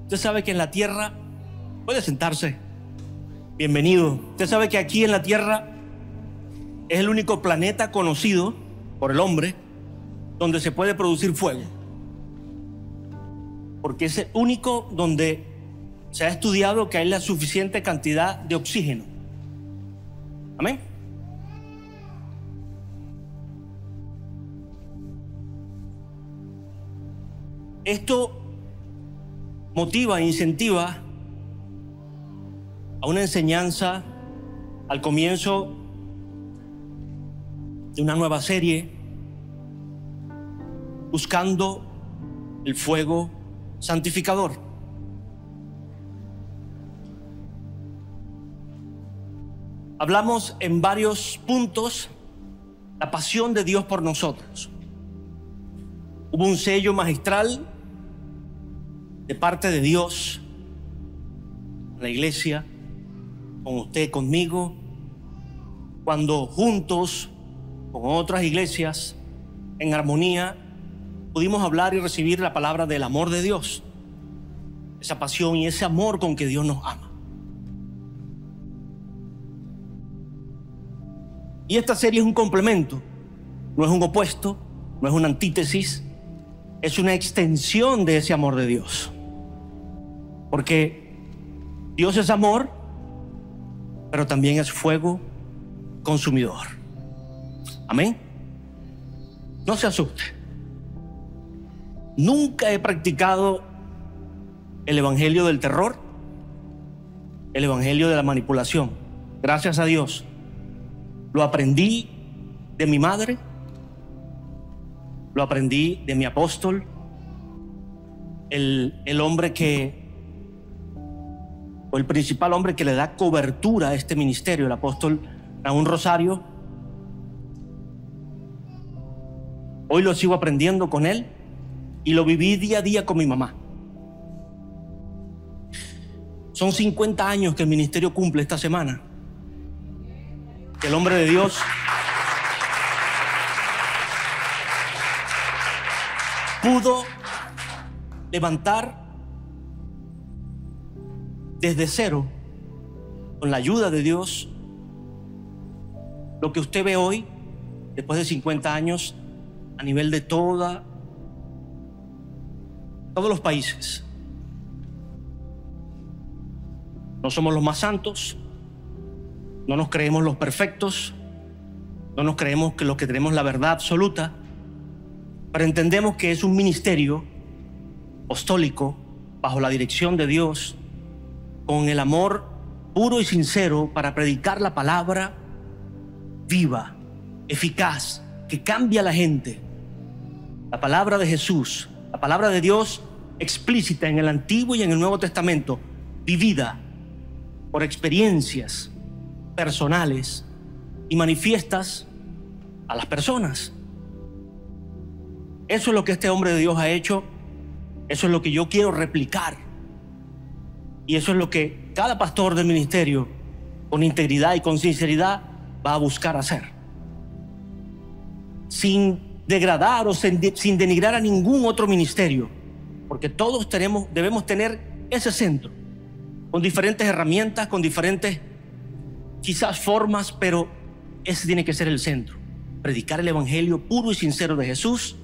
Usted sabe que en la tierra, puede sentarse, bienvenido. Usted sabe que aquí en la tierra es el único planeta conocido por el hombre donde se puede producir fuego, porque es el único donde se ha estudiado que hay la suficiente cantidad de oxígeno. Amén. Esto motiva e incentiva a una enseñanza al comienzo de una nueva serie, buscando el fuego santificador. Hablamos en varios puntos la pasión de Dios por nosotros. Hubo un sello magistral de parte de Dios en la iglesia, con usted, conmigo, cuando juntos con otras iglesias en armonía pudimos hablar y recibir la palabra del amor de Dios, esa pasión y ese amor con que Dios nos ama. Y esta serie es un complemento, no es un opuesto, no es una antítesis, es una extensión de ese amor de Dios. Porque Dios es amor, pero también es fuego consumidor. Amén. No se asuste. Nunca he practicado el evangelio del terror, el evangelio de la manipulación. Gracias a Dios. Lo aprendí de mi madre, lo aprendí de mi apóstol, el hombre que, o el principal hombre que le da cobertura a este ministerio, el apóstol Raúl Rosario. Hoy lo sigo aprendiendo con él y lo viví día a día con mi mamá. Son 50 años que el ministerio cumple esta semana. Que el hombre de Dios pudo levantar desde cero, con la ayuda de Dios, lo que usted ve hoy, después de 50 años, a nivel de todos los países. No somos los más santos, no nos creemos los perfectos, no nos creemos que los que tenemos la verdad absoluta, pero entendemos que es un ministerio apostólico bajo la dirección de Dios, con el amor puro y sincero para predicar la palabra viva, eficaz, que cambia a la gente. La palabra de Jesús, la palabra de Dios explícita en el Antiguo y en el Nuevo Testamento, vivida por experiencias personales y manifiestas a las personas. Eso es lo que este hombre de Dios ha hecho, eso es lo que yo quiero replicar, y eso es lo que cada pastor del ministerio, con integridad y con sinceridad, va a buscar hacer, sin degradar o sin denigrar a ningún otro ministerio, porque todos debemos tener ese centro, con diferentes herramientas, con diferentes quizás formas, pero ese tiene que ser el centro. Predicar el evangelio puro y sincero de Jesús,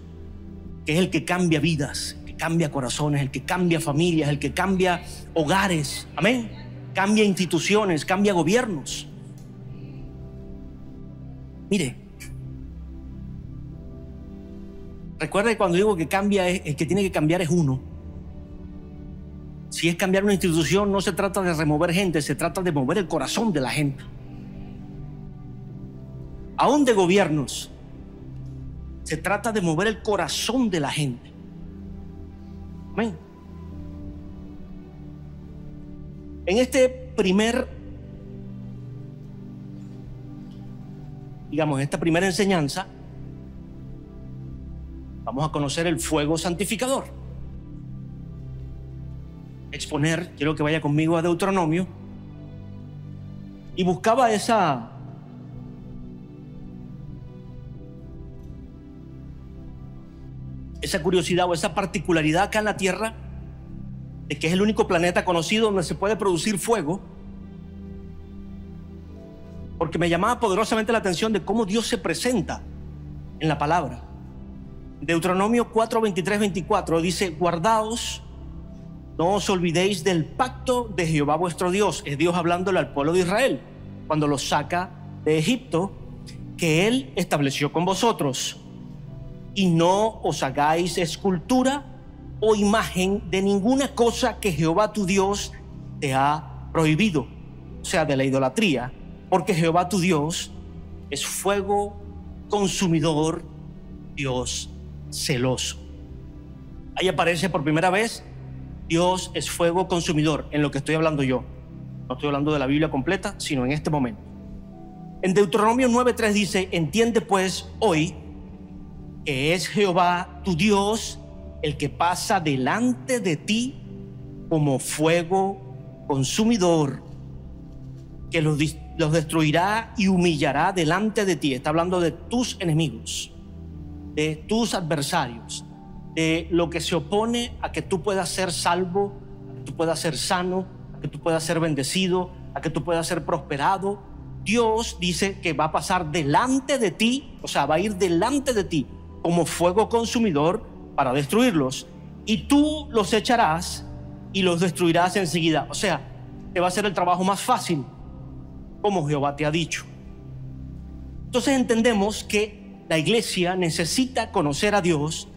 que es el que cambia vidas, el que cambia corazones, el que cambia familias, el que cambia hogares, amén, cambia instituciones, cambia gobiernos. Mire, recuerda que cuando digo que cambia, el que tiene que cambiar es uno. Si es cambiar una institución, no se trata de remover gente, se trata de mover el corazón de la gente. Aún de gobiernos, se trata de mover el corazón de la gente. Amén. En esta primera enseñanza, vamos a conocer el fuego santificador. Exponer, quiero que vaya conmigo a Deuteronomio, y buscaba esa curiosidad o esa particularidad acá en la tierra, de que es el único planeta conocido donde se puede producir fuego, porque me llamaba poderosamente la atención de cómo Dios se presenta en la palabra. Deuteronomio 4, 23, 24 dice: guardaos, no os olvidéis del pacto de Jehová vuestro Dios. Es Dios hablándole al pueblo de Israel cuando los saca de Egipto, que Él estableció con vosotros. Y no os hagáis escultura o imagen de ninguna cosa que Jehová tu Dios te ha prohibido, o sea, de la idolatría, porque Jehová tu Dios es fuego consumidor, Dios celoso. Ahí aparece por primera vez: Dios es fuego consumidor, en lo que estoy hablando yo. No estoy hablando de la Biblia completa, sino en este momento. En Deuteronomio 9:3 dice: entiende pues hoy que es Jehová tu Dios el que pasa delante de ti como fuego consumidor, que los destruirá y humillará delante de ti. Está hablando de tus enemigos, de tus adversarios, de lo que se opone a que tú puedas ser salvo, a que tú puedas ser sano, a que tú puedas ser bendecido, a que tú puedas ser prosperado. Dios dice que va a pasar delante de ti, o sea, va a ir delante de ti como fuego consumidor para destruirlos, y tú los echarás y los destruirás enseguida. O sea, te va a hacer el trabajo más fácil, como Jehová te ha dicho. Entonces entendemos que la iglesia necesita conocer a Dios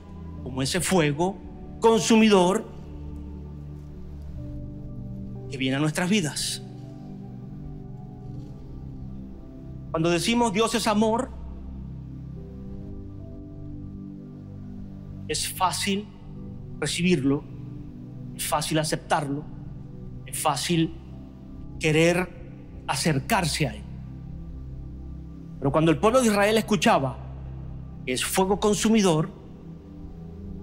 como ese fuego consumidor que viene a nuestras vidas. Cuando decimos Dios es amor, es fácil recibirlo, es fácil aceptarlo, es fácil querer acercarse a Él. Pero cuando el pueblo de Israel escuchaba que es fuego consumidor,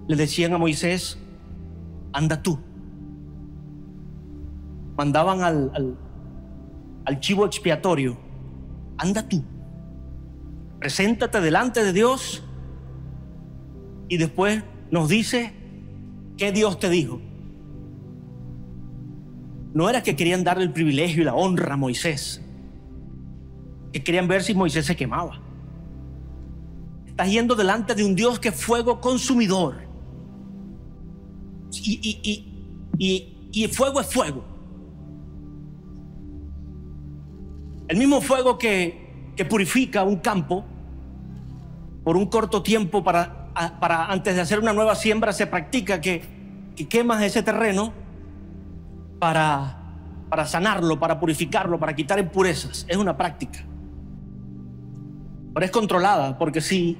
le decían a Moisés: anda tú. Mandaban al chivo expiatorio: anda tú, preséntate delante de Dios y después nos dice qué Dios te dijo. No era que querían darle el privilegio y la honra a Moisés, que querían ver si Moisés se quemaba. Estás yendo delante de un Dios que es fuego consumidor, y fuego es fuego. El mismo fuego que purifica un campo por un corto tiempo para antes de hacer una nueva siembra, se practica que quemas ese terreno para sanarlo, para purificarlo, para quitar impurezas. Es una práctica, pero es controlada, porque si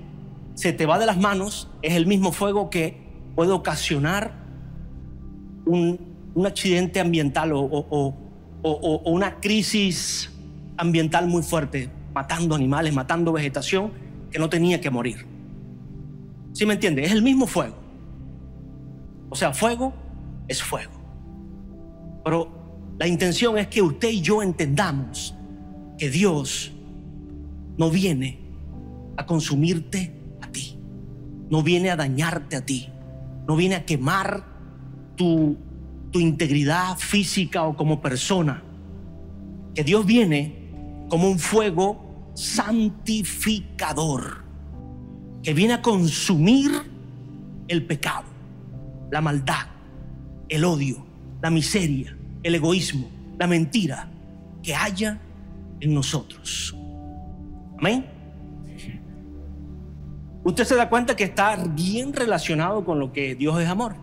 se te va de las manos, es el mismo fuego que puede ocasionar un accidente ambiental o una crisis ambiental muy fuerte, matando animales, matando vegetación que no tenía que morir. ¿Sí me entiende? Es el mismo fuego. O sea, fuego es fuego. Pero la intención es que usted y yo entendamos que Dios no viene a consumirte a ti, no viene a dañarte a ti, no viene a quemar tu integridad física o como persona. Que Dios viene como un fuego santificador, que viene a consumir el pecado, la maldad, el odio, la miseria, el egoísmo, la mentira que haya en nosotros. Amén. Usted se da cuenta que está bien relacionado con lo que Dios es amor.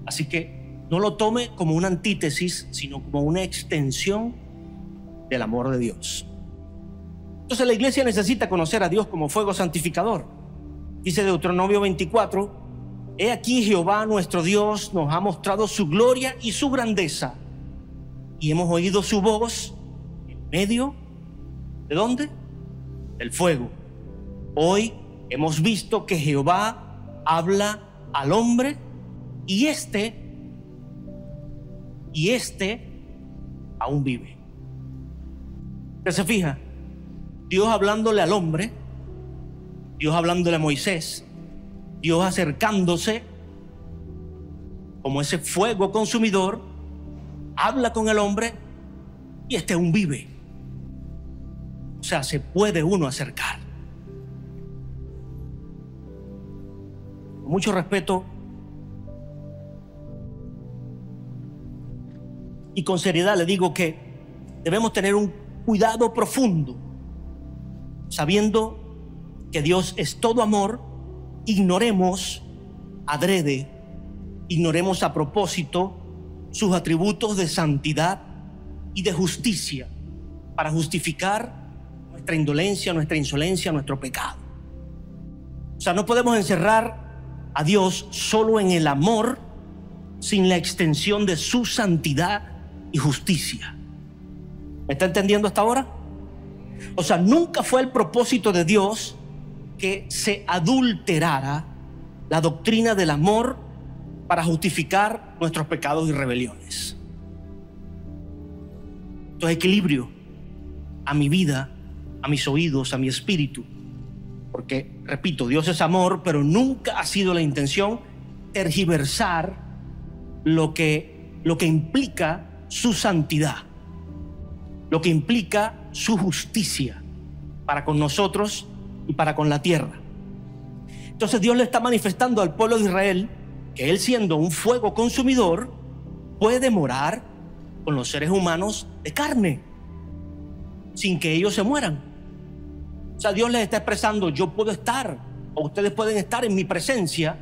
Así que no lo tome como una antítesis, sino como una extensión del amor de Dios. Entonces la iglesia necesita conocer a Dios como fuego santificador. Dice Deuteronomio 24: he aquí Jehová nuestro Dios nos ha mostrado su gloria y su grandeza, y hemos oído su voz en medio ¿de dónde? Del fuego. Hoy hemos visto que Jehová habla al hombre, y este aún vive. ¿Usted se fija? Dios hablándole al hombre, Dios hablándole a Moisés, Dios acercándose como ese fuego consumidor, habla con el hombre y este aún vive. O sea, se puede uno acercar. Con mucho respeto y con seriedad le digo que debemos tener un cuidado profundo, sabiendo que Dios es todo amor. Ignoremos adrede, ignoremos a propósito sus atributos de santidad y de justicia para justificar nuestra indolencia, nuestra insolencia, nuestro pecado. O sea, no podemos encerrar a Dios solo en el amor sin la extensión de su santidad y justicia. ¿Me está entendiendo hasta ahora? O sea, nunca fue el propósito de Dios que se adulterara la doctrina del amor para justificar nuestros pecados y rebeliones. Entonces, equilibrio a mi vida, a mis oídos, a mi espíritu. Porque, repito, Dios es amor, pero nunca ha sido la intención tergiversar lo que implica su santidad, lo que implica su justicia para con nosotros y para con la tierra. Entonces Dios le está manifestando al pueblo de Israel que Él, siendo un fuego consumidor, puede morar con los seres humanos de carne sin que ellos se mueran. O sea, Dios les está expresando: yo puedo estar, o ustedes pueden estar en mi presencia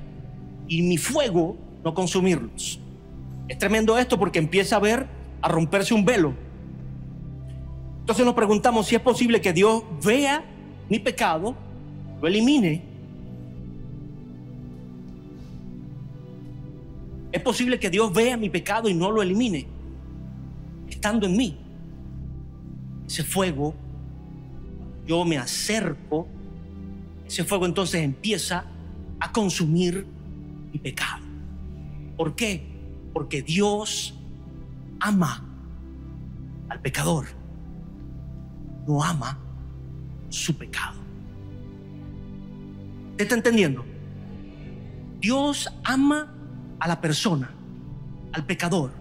y mi fuego no consumirlos. Es tremendo esto, porque empieza a romperse un velo. Entonces nos preguntamos si es posible que Dios vea mi pecado, lo elimine. Es posible que Dios vea mi pecado y no lo elimine, estando en mí. Ese fuego, yo me acerco, ese fuego entonces empieza a consumir mi pecado. ¿Por qué? Porque Dios ama al pecador, no ama su pecado. ¿Usted está entendiendo? Dios ama a la persona, al pecador,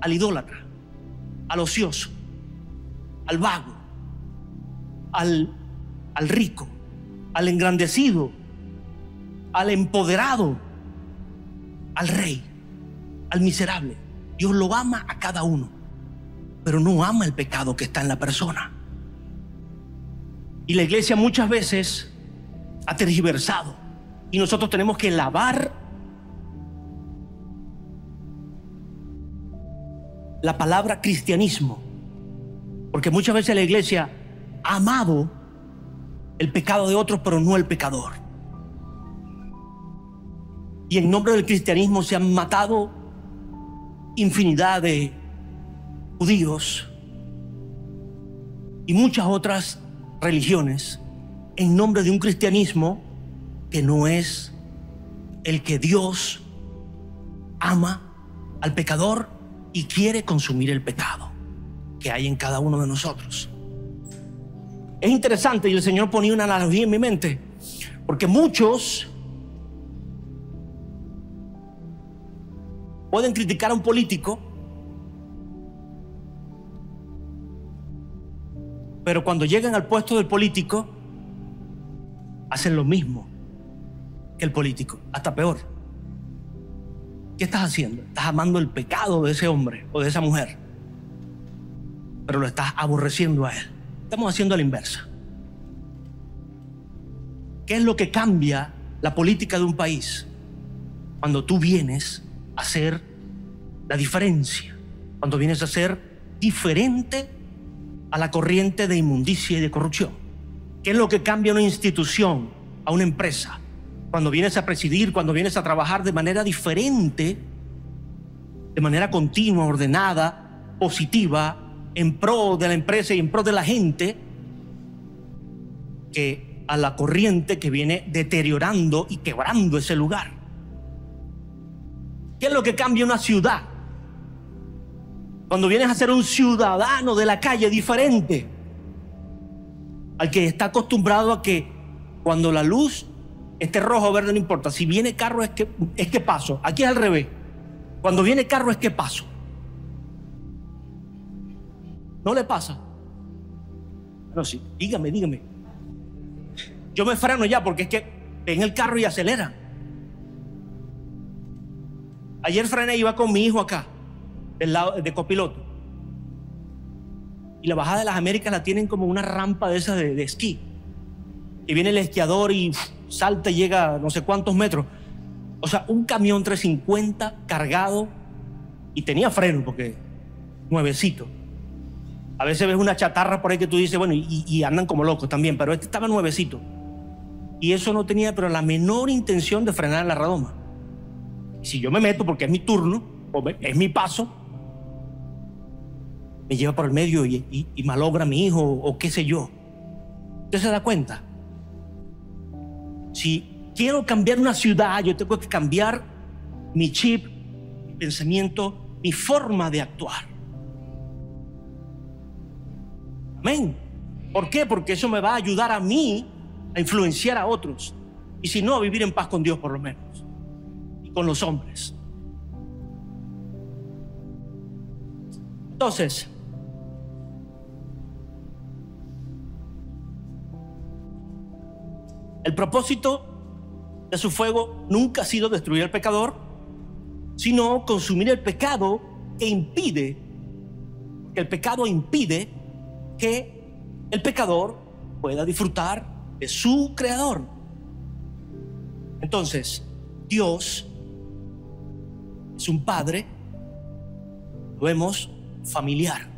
al idólatra, al ocioso, al vago, al rico, al engrandecido, al empoderado, al rey, al miserable. Dios lo ama a cada uno, pero no ama el pecado que está en la persona. Y la iglesia muchas veces ha tergiversado, y nosotros tenemos que lavar la palabra cristianismo, porque muchas veces la iglesia ha amado el pecado de otros, pero no el pecador. Y en nombre del cristianismo se han matado infinidad de judíos y muchas otras religiones en nombre de un cristianismo que no es el que Dios ama al pecador y quiere consumir el pecado que hay en cada uno de nosotros. Es interesante, y el Señor ponía una analogía en mi mente, porque muchos pueden criticar a un político, pero cuando llegan al puesto del político hacen lo mismo que el político, hasta peor. ¿Qué estás haciendo? Estás amando el pecado de ese hombre o de esa mujer, pero lo estás aborreciendo a él. Estamos haciendo a la inversa. ¿Qué es lo que cambia la política de un país? Cuando tú vienes a hacer la diferencia, cuando vienes a ser diferente a la corriente de inmundicia y de corrupción. ¿Qué es lo que cambia una institución, a una empresa? Cuando vienes a presidir, cuando vienes a trabajar de manera diferente, de manera continua, ordenada, positiva, en pro de la empresa y en pro de la gente, que a la corriente que viene deteriorando y quebrando ese lugar. ¿Qué es lo que cambia una ciudad? Cuando vienes a ser un ciudadano de la calle diferente al que está acostumbrado a que cuando la luz esté roja o verde no importa, si viene carro es que paso. Aquí es al revés. Cuando viene carro es que paso. ¿No le pasa? No, sí, dígame. Yo me freno ya porque es que ven el carro y acelera. Ayer frené, iba con mi hijo acá, del lado de copiloto. Y la bajada de las Américas la tienen como una rampa de esas de esquí. Y viene el esquiador y salta y llega a no sé cuántos metros. O sea, un camión 350 cargado y tenía freno porque nuevecito. A veces ves una chatarra por ahí que tú dices, bueno, y andan como locos también, pero este estaba nuevecito. Y eso no tenía pero la menor intención de frenar en la redoma. Y si yo me meto porque es mi turno, o es mi paso, me lleva por el medio y malogra a mi hijo o qué sé yo. ¿Usted se da cuenta? Si quiero cambiar una ciudad, yo tengo que cambiar mi chip, mi pensamiento, mi forma de actuar. Amén. ¿Por qué? Porque eso me va a ayudar a mí a influenciar a otros. Y si no, a vivir en paz con Dios por lo menos. Y con los hombres. Entonces, el propósito de su fuego nunca ha sido destruir al pecador, sino consumir el pecado que impide, porque el pecado impide que el pecador pueda disfrutar de su creador. Entonces, Dios es un padre, lo vemos, familiar.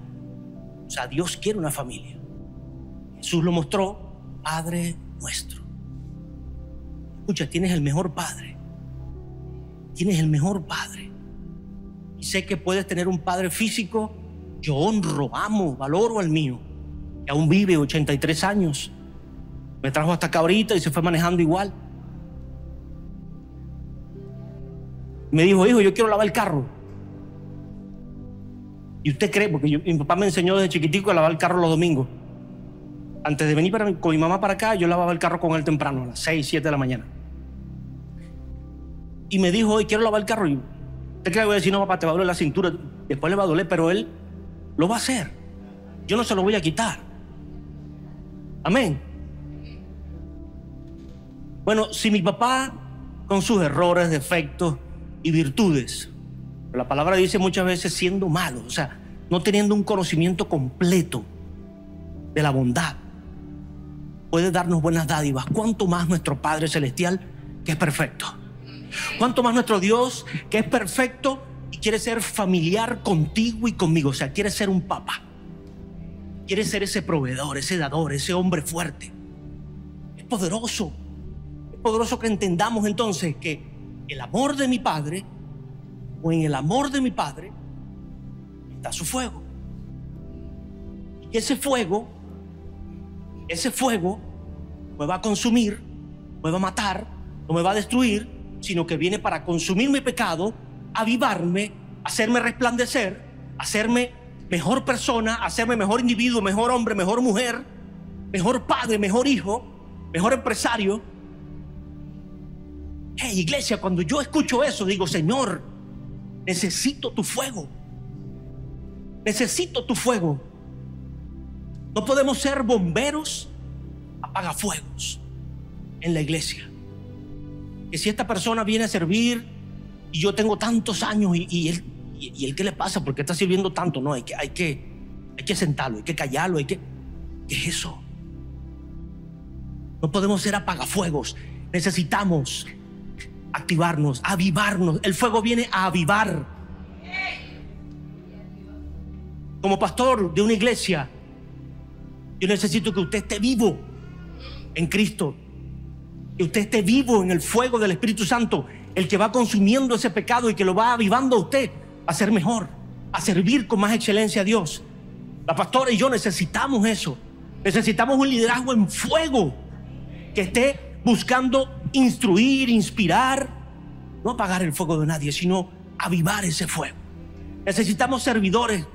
O sea, Dios quiere una familia. Jesús lo mostró, Padre nuestro. Escucha, tienes el mejor padre. Tienes el mejor padre. Y sé que puedes tener un padre físico. Yo honro, amo, valoro al mío, que aún vive 83 años. Me trajo hasta acá ahorita y se fue manejando igual. Me dijo, hijo, yo quiero lavar el carro. Y usted cree, porque mi papá me enseñó desde chiquitico a lavar el carro los domingos. Antes de venir con mi mamá para acá, yo lavaba el carro con él temprano, a las 6, 7 de la mañana. Y me dijo, hoy quiero lavar el carro. Y usted cree que voy a decir, no, papá, te va a doler la cintura. Después le va a doler, pero él lo va a hacer. Yo no se lo voy a quitar. Amén. Bueno, si mi papá, con sus errores, defectos y virtudes, la palabra dice muchas veces siendo malo, o sea, no teniendo un conocimiento completo de la bondad, puede darnos buenas dádivas, ¿cuánto más nuestro Padre Celestial, que es perfecto? ¿Cuánto más nuestro Dios, que es perfecto y quiere ser familiar contigo y conmigo? O sea, quiere ser un papá, quiere ser ese proveedor, ese dador, ese hombre fuerte. Es poderoso que entendamos entonces que el amor de mi Padre, o en el amor de mi Padre, está su fuego. Y ese fuego me va a consumir, me va a matar, no me va a destruir, sino que viene para consumir mi pecado, avivarme, hacerme resplandecer, hacerme mejor persona, hacerme mejor individuo, mejor hombre, mejor mujer, mejor padre, mejor hijo, mejor empresario. Hey, iglesia, cuando yo escucho eso, digo, Señor, necesito tu fuego. Necesito tu fuego. No podemos ser bomberos apagafuegos en la iglesia. Que si esta persona viene a servir y yo tengo tantos años y él ¿qué le pasa? ¿Por qué está sirviendo tanto? No, hay que sentarlo, hay que callarlo, ¿qué es eso? No podemos ser apagafuegos. Necesitamos activarnos, avivarnos. El fuego viene a avivar. Como pastor de una iglesia, yo necesito que usted esté vivo en Cristo, que usted esté vivo en el fuego del Espíritu Santo, el que va consumiendo ese pecado y que lo va avivando a usted a ser mejor, a servir con más excelencia a Dios. La pastora y yo necesitamos eso. Necesitamos un liderazgo en fuego que esté buscando instruir, inspirar, no apagar el fuego de nadie, sino avivar ese fuego. Necesitamos servidores.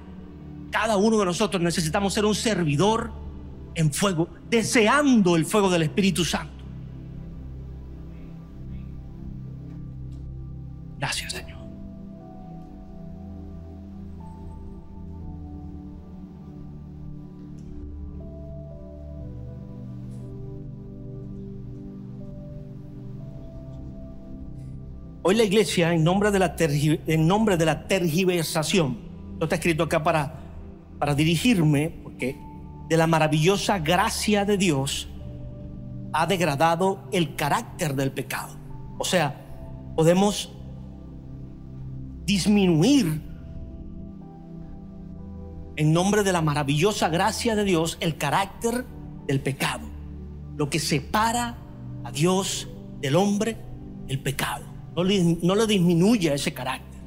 Cada uno de nosotros necesitamos ser un servidor en fuego, deseando el fuego del Espíritu Santo. Gracias, Señor. Hoy la iglesia, en nombre de la tergiversación, esto está escrito acá para dirigirme, porque de la maravillosa gracia de Dios ha degradado el carácter del pecado. O sea, podemos disminuir en nombre de la maravillosa gracia de Dios el carácter del pecado. Lo que separa a Dios del hombre, el pecado. No le disminuya ese carácter.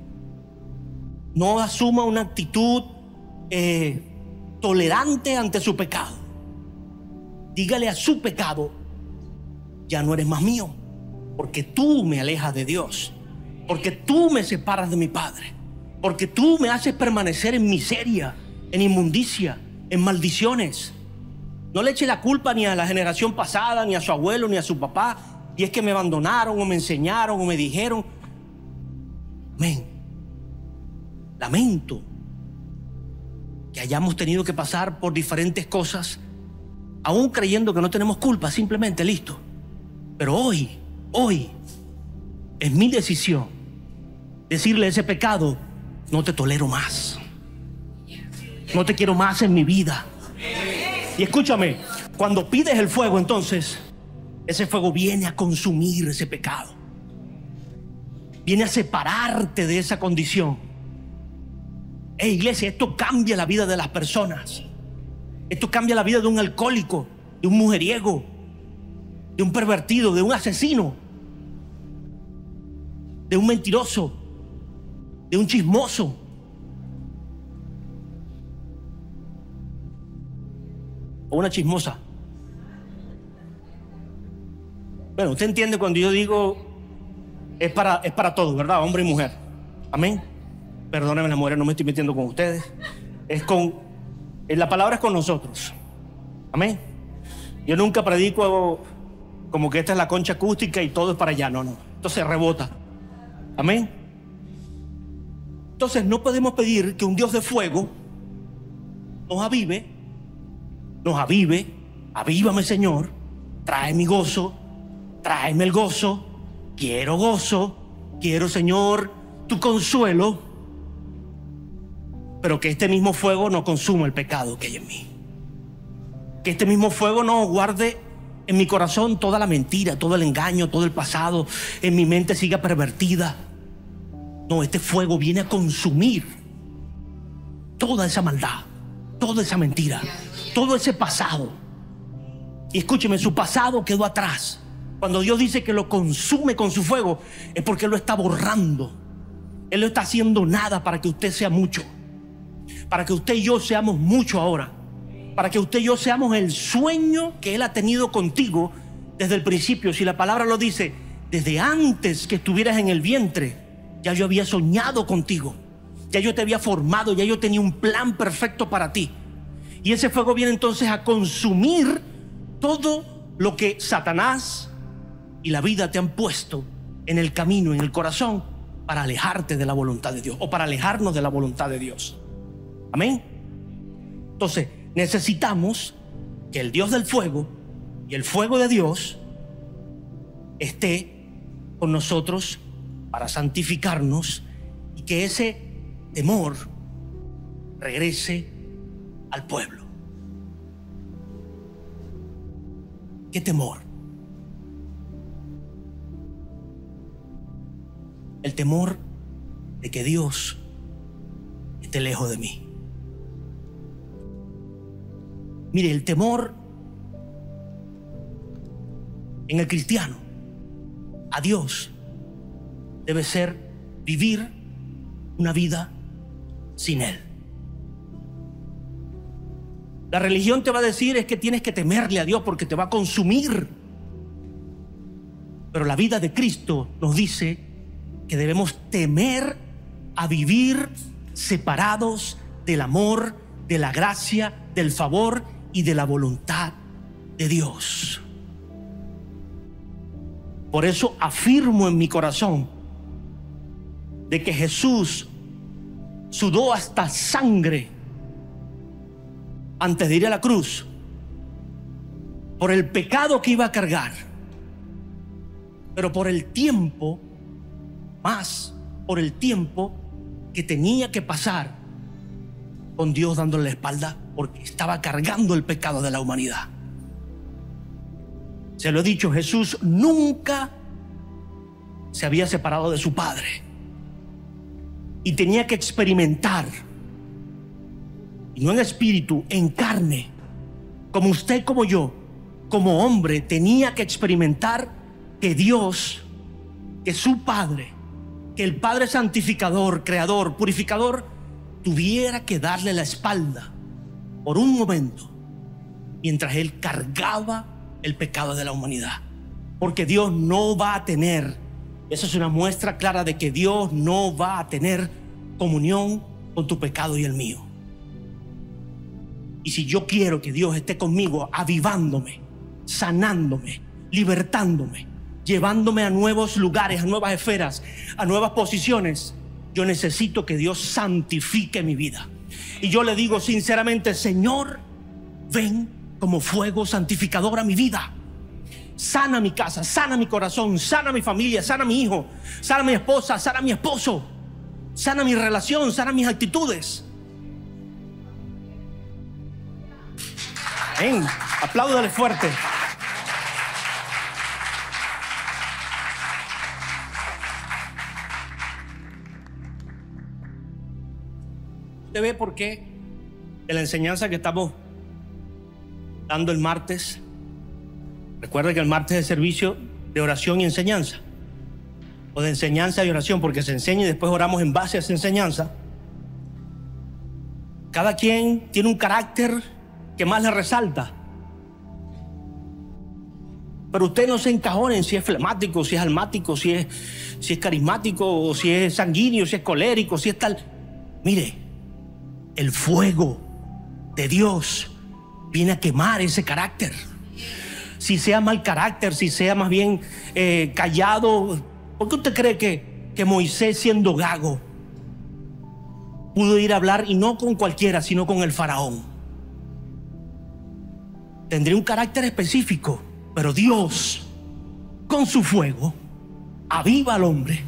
No asuma una actitud tolerante ante su pecado. Dígale a su pecado: ya no eres más mío, porque tú me alejas de Dios, porque tú me separas de mi Padre, porque tú me haces permanecer en miseria, en inmundicia, en maldiciones. No le eche la culpa ni a la generación pasada, ni a su abuelo, ni a su papá. Y es que me abandonaron, o me enseñaron, o me dijeron. Amén. Lamento que hayamos tenido que pasar por diferentes cosas, aún creyendo que no tenemos culpa, simplemente listo. Pero hoy es mi decisión decirle a ese pecado: no te tolero más, no te quiero más en mi vida. Y escúchame, cuando pides el fuego, entonces ese fuego viene a consumir ese pecado, viene a separarte de esa condición. Iglesia, esto cambia la vida de las personas. Esto cambia la vida de un alcohólico, de un mujeriego, de un pervertido, de un asesino, de un mentiroso, de un chismoso. O una chismosa. Bueno, usted entiende cuando yo digo es para todos, ¿verdad? Hombre y mujer. Amén. Perdónenme las mujeres, no me estoy metiendo con ustedes. La palabra es con nosotros. Amén. Yo nunca predico como que esta es la concha acústica y todo es para allá. No. Entonces rebota. Amén. Entonces no podemos pedir que un Dios de fuego nos avive. Avívame, Señor. Trae mi gozo. Tráeme el gozo. Quiero, Señor, tu consuelo. Pero que este mismo fuego no consuma el pecado que hay en mí. Que este mismo fuego no guarde en mi corazón toda la mentira, todo el engaño, todo el pasado. En mi mente siga pervertida. No, este fuego viene a consumir toda esa maldad, toda esa mentira, todo ese pasado. Y escúcheme, su pasado quedó atrás. Cuando Dios dice que lo consume con su fuego, es porque Él lo está borrando. Él no está haciendo nada para que usted sea mucho, para que usted y yo seamos mucho ahora, para que usted y yo seamos el sueño que Él ha tenido contigo desde el principio. Si la palabra lo dice, desde antes que estuvieras en el vientre, ya yo había soñado contigo, ya yo te había formado, ya yo tenía un plan perfecto para ti. Y ese fuego viene entonces a consumir todo lo que Satanás y la vida te han puesto en el camino, en el corazón, para alejarte de la voluntad de Dios, o para alejarnos de la voluntad de Dios. Amén. Entonces necesitamos que el Dios del fuego y el fuego de Dios esté con nosotros para santificarnos, y que ese temor regrese al pueblo. ¿Qué temor? El temor de que Dios esté lejos de mí. Mire, el temor en el cristiano a Dios debe ser vivir una vida sin Él. La religión te va a decir es que tienes que temerle a Dios porque te va a consumir. Pero la vida de Cristo nos dice que debemos temer a vivir separados del amor, de la gracia, del favor y de la voluntad de Dios. Por eso afirmo en mi corazón de que Jesús sudó hasta sangre antes de ir a la cruz por el pecado que iba a cargar, pero por el tiempo más por el tiempo que tenía que pasar con Dios dándole la espalda, porque estaba cargando el pecado de la humanidad. Se lo he dicho, Jesús nunca se había separado de su Padre y tenía que experimentar, y no en espíritu, en carne, como usted, como yo, como hombre, tenía que experimentar que Dios, que su Padre, que el Padre santificador, creador, purificador, tuviera que darle la espalda por un momento mientras Él cargaba el pecado de la humanidad. Porque Dios no va a tener, esa es una muestra clara de que Dios no va a tener comunión con tu pecado y el mío. Y si yo quiero que Dios esté conmigo, avivándome, sanándome, libertándome, llevándome a nuevos lugares, a nuevas esferas, a nuevas posiciones, yo necesito que Dios santifique mi vida. Y yo le digo sinceramente: Señor, ven como fuego santificador a mi vida. Sana mi casa, sana mi corazón, sana mi familia, sana mi hijo, sana mi esposa, sana mi esposo, sana mi relación, sana mis actitudes. Ven, apláudale fuerte. ¿Usted ve por qué en la enseñanza que estamos dando el martes? Recuerda que el martes es servicio de oración y enseñanza, o de enseñanza y oración, porque se enseña y después oramos en base a esa enseñanza. Cada quien tiene un carácter que más le resalta, pero usted no se encajone en si es flemático, si es almático, si es carismático, o si es sanguíneo, si es colérico, si es tal. Mire, el fuego de Dios viene a quemar ese carácter. Si sea mal carácter, si sea más bien callado. ¿Por qué usted cree que Moisés, siendo gago, pudo ir a hablar, y no con cualquiera, sino con el faraón? Tendría un carácter específico, pero Dios, con su fuego, aviva al hombre,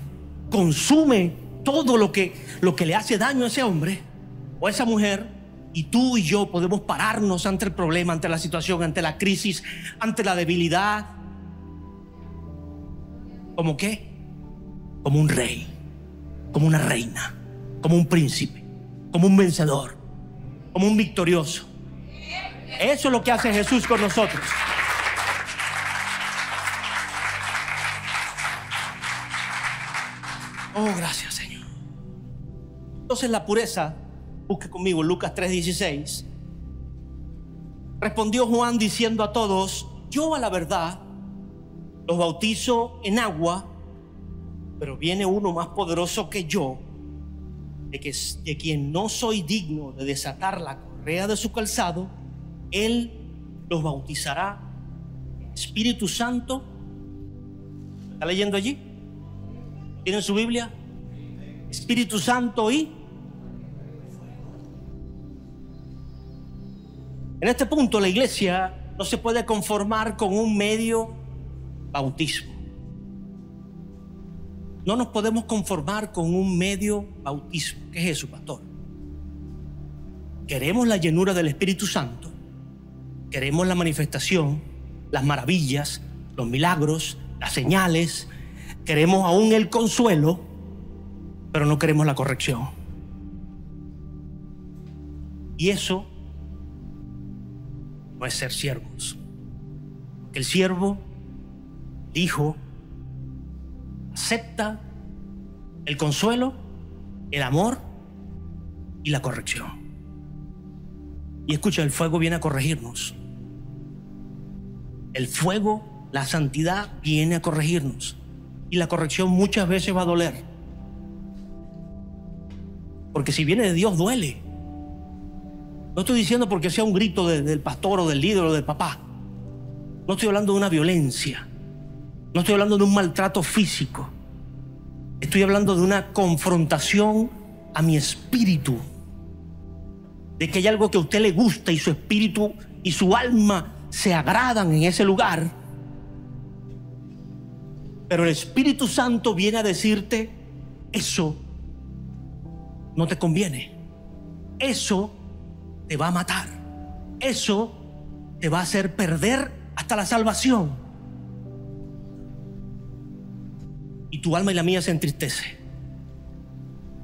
consume todo lo que le hace daño a ese hombre o a esa mujer. Y tú y yo podemos pararnos ante el problema, ante la situación, ante la crisis, ante la debilidad. ¿Cómo qué? Como un rey, como una reina, como un príncipe, como un vencedor, como un victorioso. Eso es lo que hace Jesús con nosotros. Oh, gracias, Señor. Entonces la pureza, busque conmigo Lucas 3:16. Respondió Juan diciendo a todos: yo a la verdad los bautizo en agua, pero viene uno más poderoso que yo, de quien no soy digno de desatar la correa de su calzado. Él los bautizará en Espíritu Santo. ¿Está leyendo allí? ¿Tienen su Biblia? Espíritu Santo y... En este punto la iglesia no se puede conformar con un medio bautismo. No nos podemos conformar con un medio bautismo. ¿Qué es eso, pastor? Queremos la llenura del Espíritu Santo. Queremos la manifestación, las maravillas, los milagros, las señales. Queremos aún el consuelo, pero no queremos la corrección. Y eso no es ser siervos. Que el siervo, el hijo, acepta el consuelo, el amor y la corrección. Y escucha, el fuego viene a corregirnos. El fuego, la santidad, viene a corregirnos. Y la corrección muchas veces va a doler. Porque si viene de Dios, duele. No estoy diciendo porque sea un grito del pastor o del líder o del papá. No estoy hablando de una violencia. No estoy hablando de un maltrato físico. Estoy hablando de una confrontación a mi espíritu. De que hay algo que a usted le gusta y su espíritu y su alma se agradan en ese lugar. Pero el Espíritu Santo viene a decirte: eso no te conviene. Eso te va a matar. Eso te va a hacer perder hasta la salvación. Y tu alma y la mía se entristece,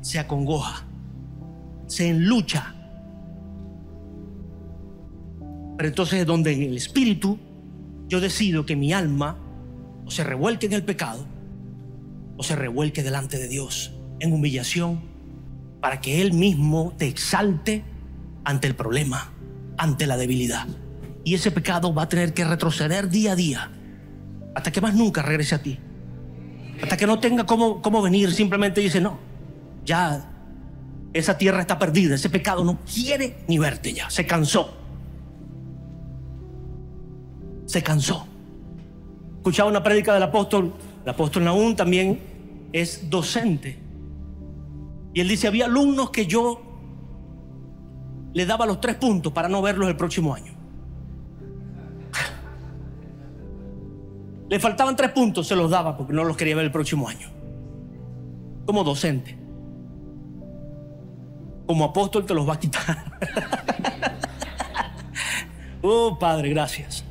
se acongoja, se enlucha. Pero entonces es donde en el espíritu yo decido que mi alma o se revuelque en el pecado o se revuelque delante de Dios en humillación, para que Él mismo te exalte ante el problema, ante la debilidad. Y ese pecado va a tener que retroceder día a día hasta que más nunca regrese a ti, hasta que no tenga cómo venir. Simplemente dice: no, ya esa tierra está perdida, ese pecado no quiere ni verte, ya se cansó. Se cansó. Escuchaba una prédica del apóstol. El apóstol Nahum también es docente, y él dice: había alumnos que yo le daba los 3 puntos para no verlos el próximo año. Le faltaban 3 puntos, se los daba porque no los quería ver el próximo año. Como docente, como apóstol te los va a quitar. Oh, Padre, gracias.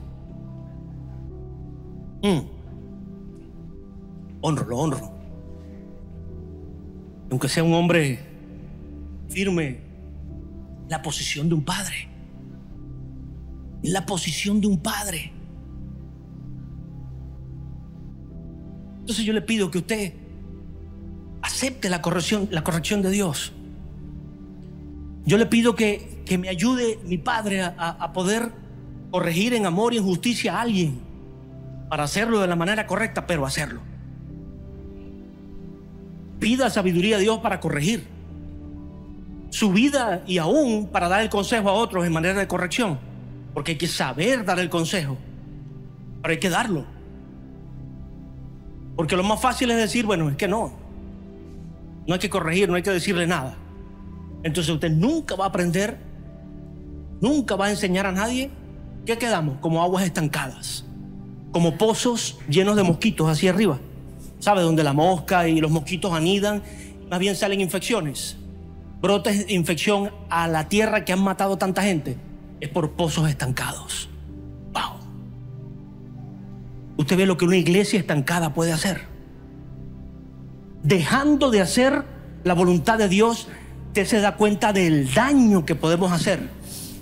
Lo honro. Aunque sea un hombre firme, la posición de un padre. La posición de un padre. Entonces yo le pido que usted acepte la corrección de Dios. Yo le pido que me ayude mi Padre a poder corregir en amor y en justicia a alguien, para hacerlo de la manera correcta, pero hacerlo. Pida sabiduría a Dios para corregir su vida y aún para dar el consejo a otros en manera de corrección, porque hay que saber dar el consejo, pero hay que darlo. Porque lo más fácil es decir: bueno, es que no hay que corregir, no hay que decirle nada. Entonces usted nunca va a aprender, nunca va a enseñar a nadie. ¿Qué quedamos? Como aguas estancadas, como pozos llenos de mosquitos hacia arriba. ¿Sabe? Donde la mosca y los mosquitos anidan, más bien salen infecciones, brotes de infección a la tierra que han matado tanta gente. Es por pozos estancados. Wow. Usted ve lo que una iglesia estancada puede hacer. Dejando de hacer la voluntad de Dios, usted se da cuenta del daño que podemos hacer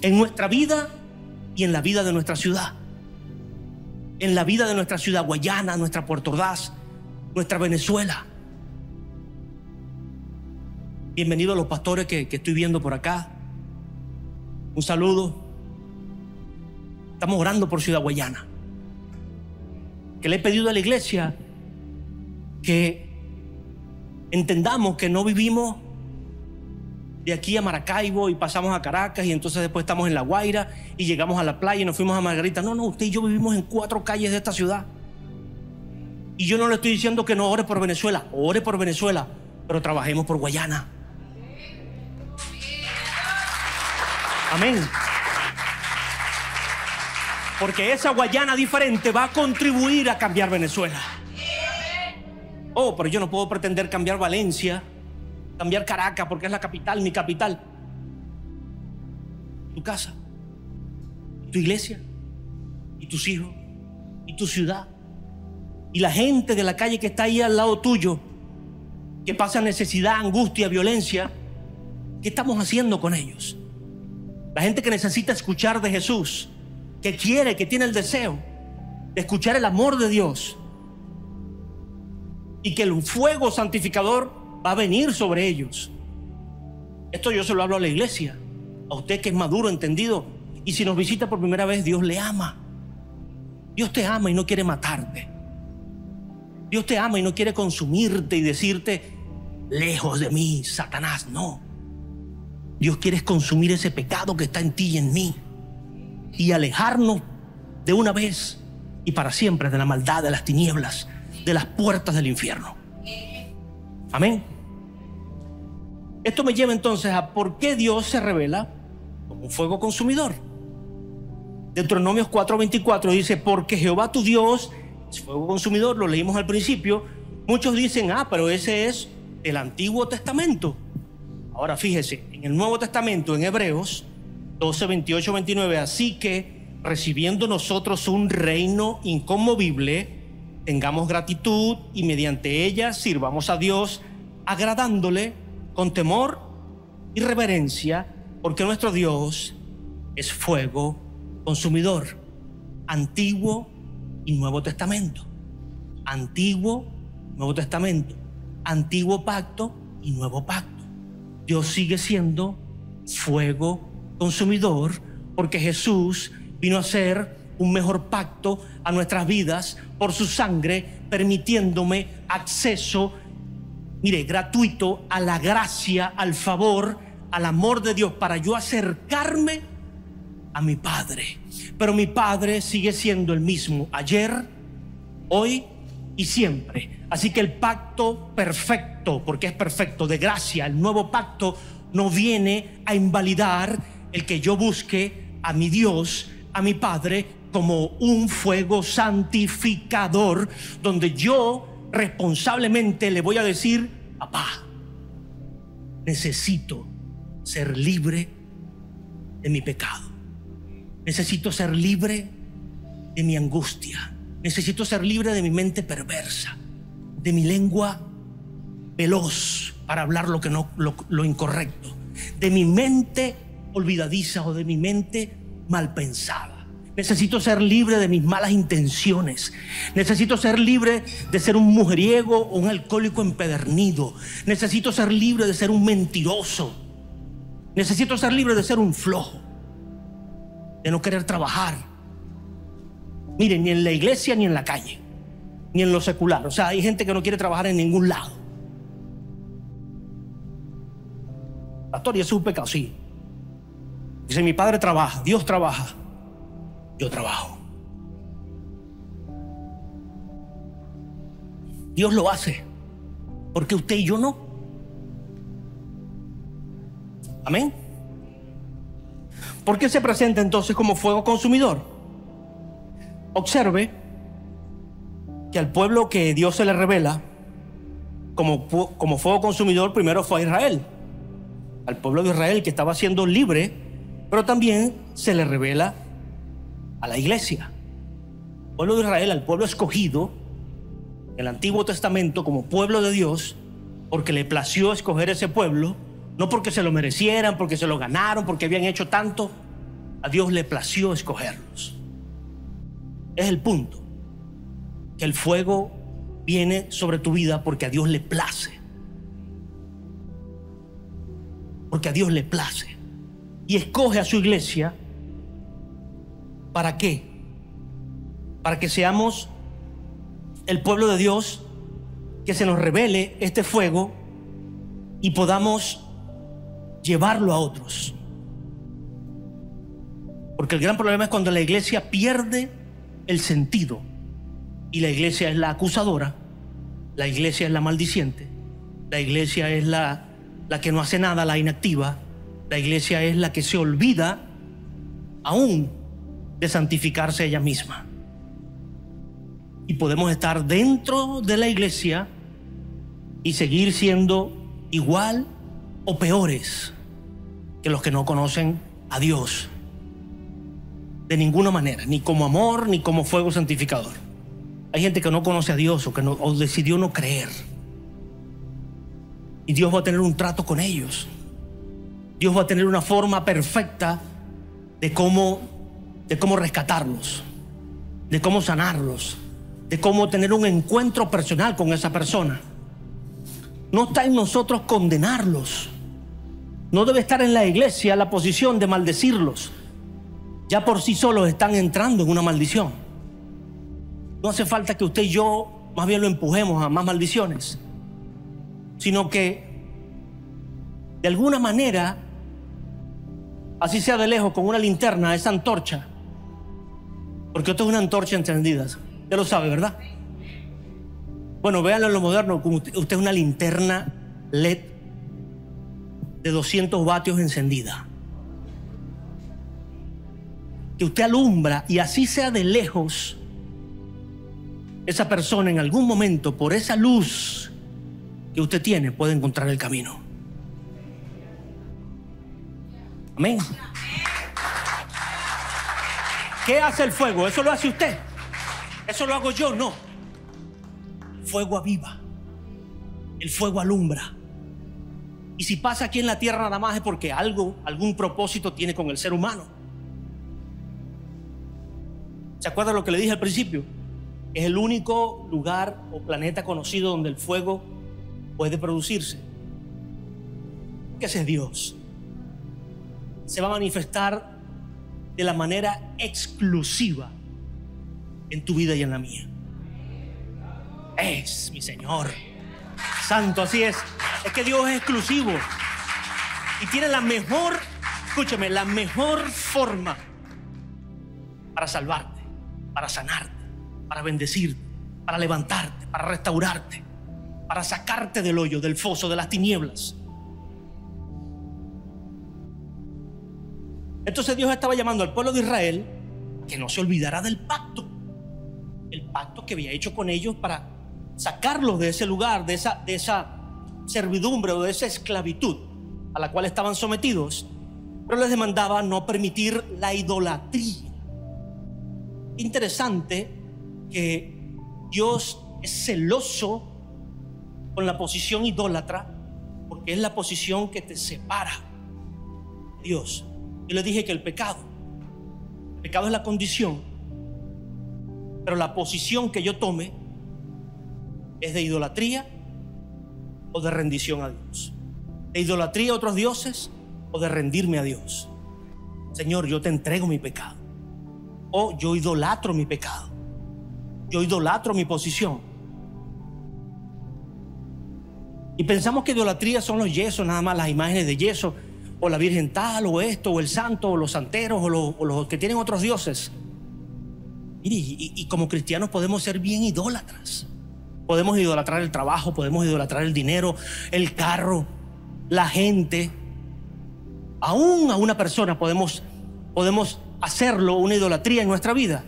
en nuestra vida y en la vida de nuestra ciudad. En la vida de nuestra ciudad Guayana, nuestra Puerto Ordaz, nuestra Venezuela. Bienvenidos a los pastores que estoy viendo por acá. Un saludo. Estamos orando por Ciudad Guayana. Que le he pedido a la iglesia que entendamos que no vivimos de aquí a Maracaibo y pasamos a Caracas y entonces después estamos en La Guaira y llegamos a la playa y nos fuimos a Margarita. No, usted y yo vivimos en 4 calles de esta ciudad. Y yo no le estoy diciendo que no ore por Venezuela, ore por Venezuela, pero trabajemos por Guayana. Amén. Porque esa Guayana diferente va a contribuir a cambiar Venezuela. Oh, pero yo no puedo pretender cambiar Valencia, cambiar Caracas, porque es la capital, mi capital. Tu casa, tu iglesia, y tus hijos, y tu ciudad, y la gente de la calle que está ahí al lado tuyo, que pasa necesidad, angustia, violencia. ¿Qué estamos haciendo con ellos? La gente que necesita escuchar de Jesús, que quiere, que tiene el deseo de escuchar el amor de Dios, y que el fuego santificador va a venir sobre ellos. Esto yo se lo hablo a la iglesia, a usted que es maduro, entendido, y si nos visita por primera vez, Dios le ama. Dios te ama y no quiere matarte. Dios te ama y no quiere consumirte y decirte: lejos de mí, Satanás. No. Dios quiere consumir ese pecado que está en ti y en mí, y alejarnos de una vez y para siempre de la maldad, de las tinieblas, de las puertas del infierno. Amén. Esto me lleva entonces a por qué Dios se revela como un fuego consumidor. Deuteronomios 4:24 dice: porque Jehová tu Dios es fuego consumidor. Lo leímos al principio. Muchos dicen: pero ese es del Antiguo Testamento. Ahora fíjese, en el Nuevo Testamento, en Hebreos 12, 28, 29, así que recibiendo nosotros un reino inconmovible, tengamos gratitud y mediante ella sirvamos a Dios, agradándole con temor y reverencia, porque nuestro Dios es fuego consumidor. Antiguo y Nuevo Testamento. Antiguo, Nuevo Testamento. Antiguo pacto y nuevo pacto. Dios sigue siendo fuego consumidor, porque Jesús vino a hacer un mejor pacto a nuestras vidas por su sangre, permitiéndome acceso, mire, gratuito a la gracia, al favor, al amor de Dios, para yo acercarme a mi Padre. Pero mi Padre sigue siendo el mismo ayer, hoy y siempre. Así que el pacto perfecto, porque es perfecto, de gracia, el nuevo pacto no viene a invalidar el que yo busque a mi Dios, a mi Padre, como un fuego santificador, donde yo responsablemente le voy a decir: papá, necesito ser libre de mi pecado, necesito ser libre de mi angustia, necesito ser libre de mi mente perversa, de mi lengua veloz para hablar lo incorrecto, de mi mente olvidadiza o de mi mente mal pensada. Necesito ser libre de mis malas intenciones. Necesito ser libre de ser un mujeriego o un alcohólico empedernido. Necesito ser libre de ser un mentiroso. Necesito ser libre de ser un flojo, de no querer trabajar. Miren, ni en la iglesia ni en la calle, ni en lo secular. O sea, hay gente que no quiere trabajar en ningún lado. Pastor, ¿y eso es un pecado? Sí. Dice: mi padre trabaja, Dios trabaja, yo trabajo. Dios lo hace, porque usted y yo no. Amén. ¿Por qué se presenta entonces como fuego consumidor? Observe que al pueblo que Dios se le revela como fuego consumidor, primero fue a Israel, al pueblo de Israel que estaba siendo libre, pero también se le revela a la iglesia. Al pueblo de Israel, al pueblo escogido en el Antiguo Testamento como pueblo de Dios, porque le plació escoger ese pueblo, no porque se lo merecieran, porque se lo ganaron, porque habían hecho tanto. A Dios le plació escogerlos. Es el punto, que el fuego viene sobre tu vida porque a Dios le place. Porque a Dios le place. Y escoge a su iglesia. ¿Para qué? Para que seamos el pueblo de Dios, que se nos revele este fuego y podamos llevarlo a otros. Porque el gran problema es cuando la iglesia pierde el sentido, y la iglesia es la acusadora, la iglesia es la maldiciente, la iglesia es la que no hace nada, la inactiva, la iglesia es la que se olvida aún de santificarse ella misma. Y podemos estar dentro de la iglesia y seguir siendo igual o peores que los que no conocen a Dios de ninguna manera, ni como amor ni como fuego santificador. Hay gente que no conoce a Dios o decidió no creer, y Dios va a tener un trato con ellos. Dios va a tener una forma perfecta de cómo rescatarlos, de cómo sanarlos, de cómo tener un encuentro personal con esa persona. No está en nosotros condenarlos. No debe estar en la iglesia la posición de maldecirlos. Ya por sí solos están entrando en una maldición. No hace falta que usted y yo más bien lo empujemos a más maldiciones, sino que de alguna manera, así sea de lejos, con una linterna, esa antorcha, porque esto es una antorcha encendida, ya lo sabe, ¿verdad? Bueno, véanlo en lo moderno, como usted es una linterna LED de 200 vatios encendida, que usted alumbra, y así sea de lejos, esa persona en algún momento, por esa luz que usted tiene puede encontrar el camino. Amén. ¿Qué hace el fuego? ¿Eso lo hace usted? ¿Eso lo hago yo? No. El fuego aviva. El fuego alumbra. Y si pasa aquí en la tierra nada más es porque algún propósito tiene con el ser humano. ¿Se acuerda lo que le dije al principio? Es el único lugar o planeta conocido donde el fuego puede producirse. ¿Qué es Dios? Se va a manifestar de la manera exclusiva en tu vida y en la mía. Es mi Señor Santo, así es. Es que Dios es exclusivo y tiene la mejor, escúchame, la mejor forma para salvarte, para sanarte, para bendecirte, para levantarte, para restaurarte, para sacarte del hoyo, del foso, de las tinieblas. Entonces Dios estaba llamando al pueblo de Israel que no se olvidara del pacto, el pacto que había hecho con ellos para sacarlos de ese lugar, de esa servidumbre o de esa esclavitud a la cual estaban sometidos, pero les demandaba no permitir la idolatría. Interesante que Dios es celoso con la posición idólatra, porque es la posición que te separa de Dios. Yo les dije que el pecado es la condición, pero la posición que yo tome es de idolatría o de rendición a Dios, de idolatría a otros dioses o de rendirme a Dios. Señor, yo te entrego mi pecado, o yo idolatro mi pecado, yo idolatro mi posición. Y pensamos que idolatría son los yesos, nada más las imágenes de yeso, o la virgen tal, o esto, o el santo, o los santeros, o los que tienen otros dioses. Mire, y como cristianos podemos ser bien idólatras. Podemos idolatrar el trabajo, podemos idolatrar el dinero, el carro, la gente. Aún a una persona podemos hacerlo una idolatría en nuestra vida.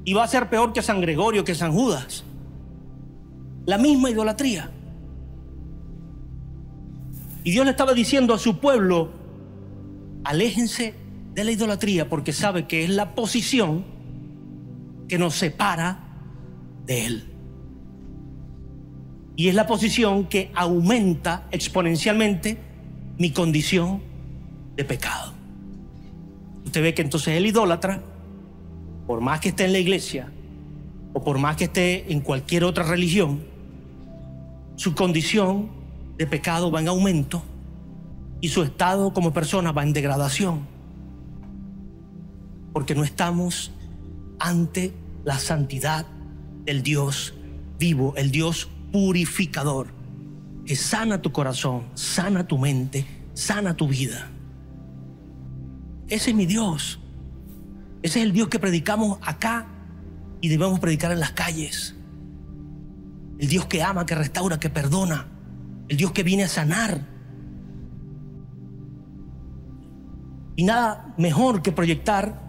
Y va a ser peor que San Gregorio, que San Judas. La misma idolatría. Y Dios le estaba diciendo a su pueblo: aléjense de la idolatría, porque sabe que es la posición que nos separa de Él. Y es la posición que aumenta exponencialmente mi condición de pecado. Usted ve que entonces el idólatra, por más que esté en la iglesia o por más que esté en cualquier otra religión, su condición de pecado va en aumento y su estado como persona va en degradación, porque no estamos ante la santidad del Dios vivo, el Dios purificador, que sana tu corazón, sana tu mente, sana tu vida. Ese es mi Dios. Ese es el Dios que predicamos acá y debemos predicar en las calles. El Dios que ama, que restaura, que perdona. El Dios que viene a sanar. Y nada mejor que proyectar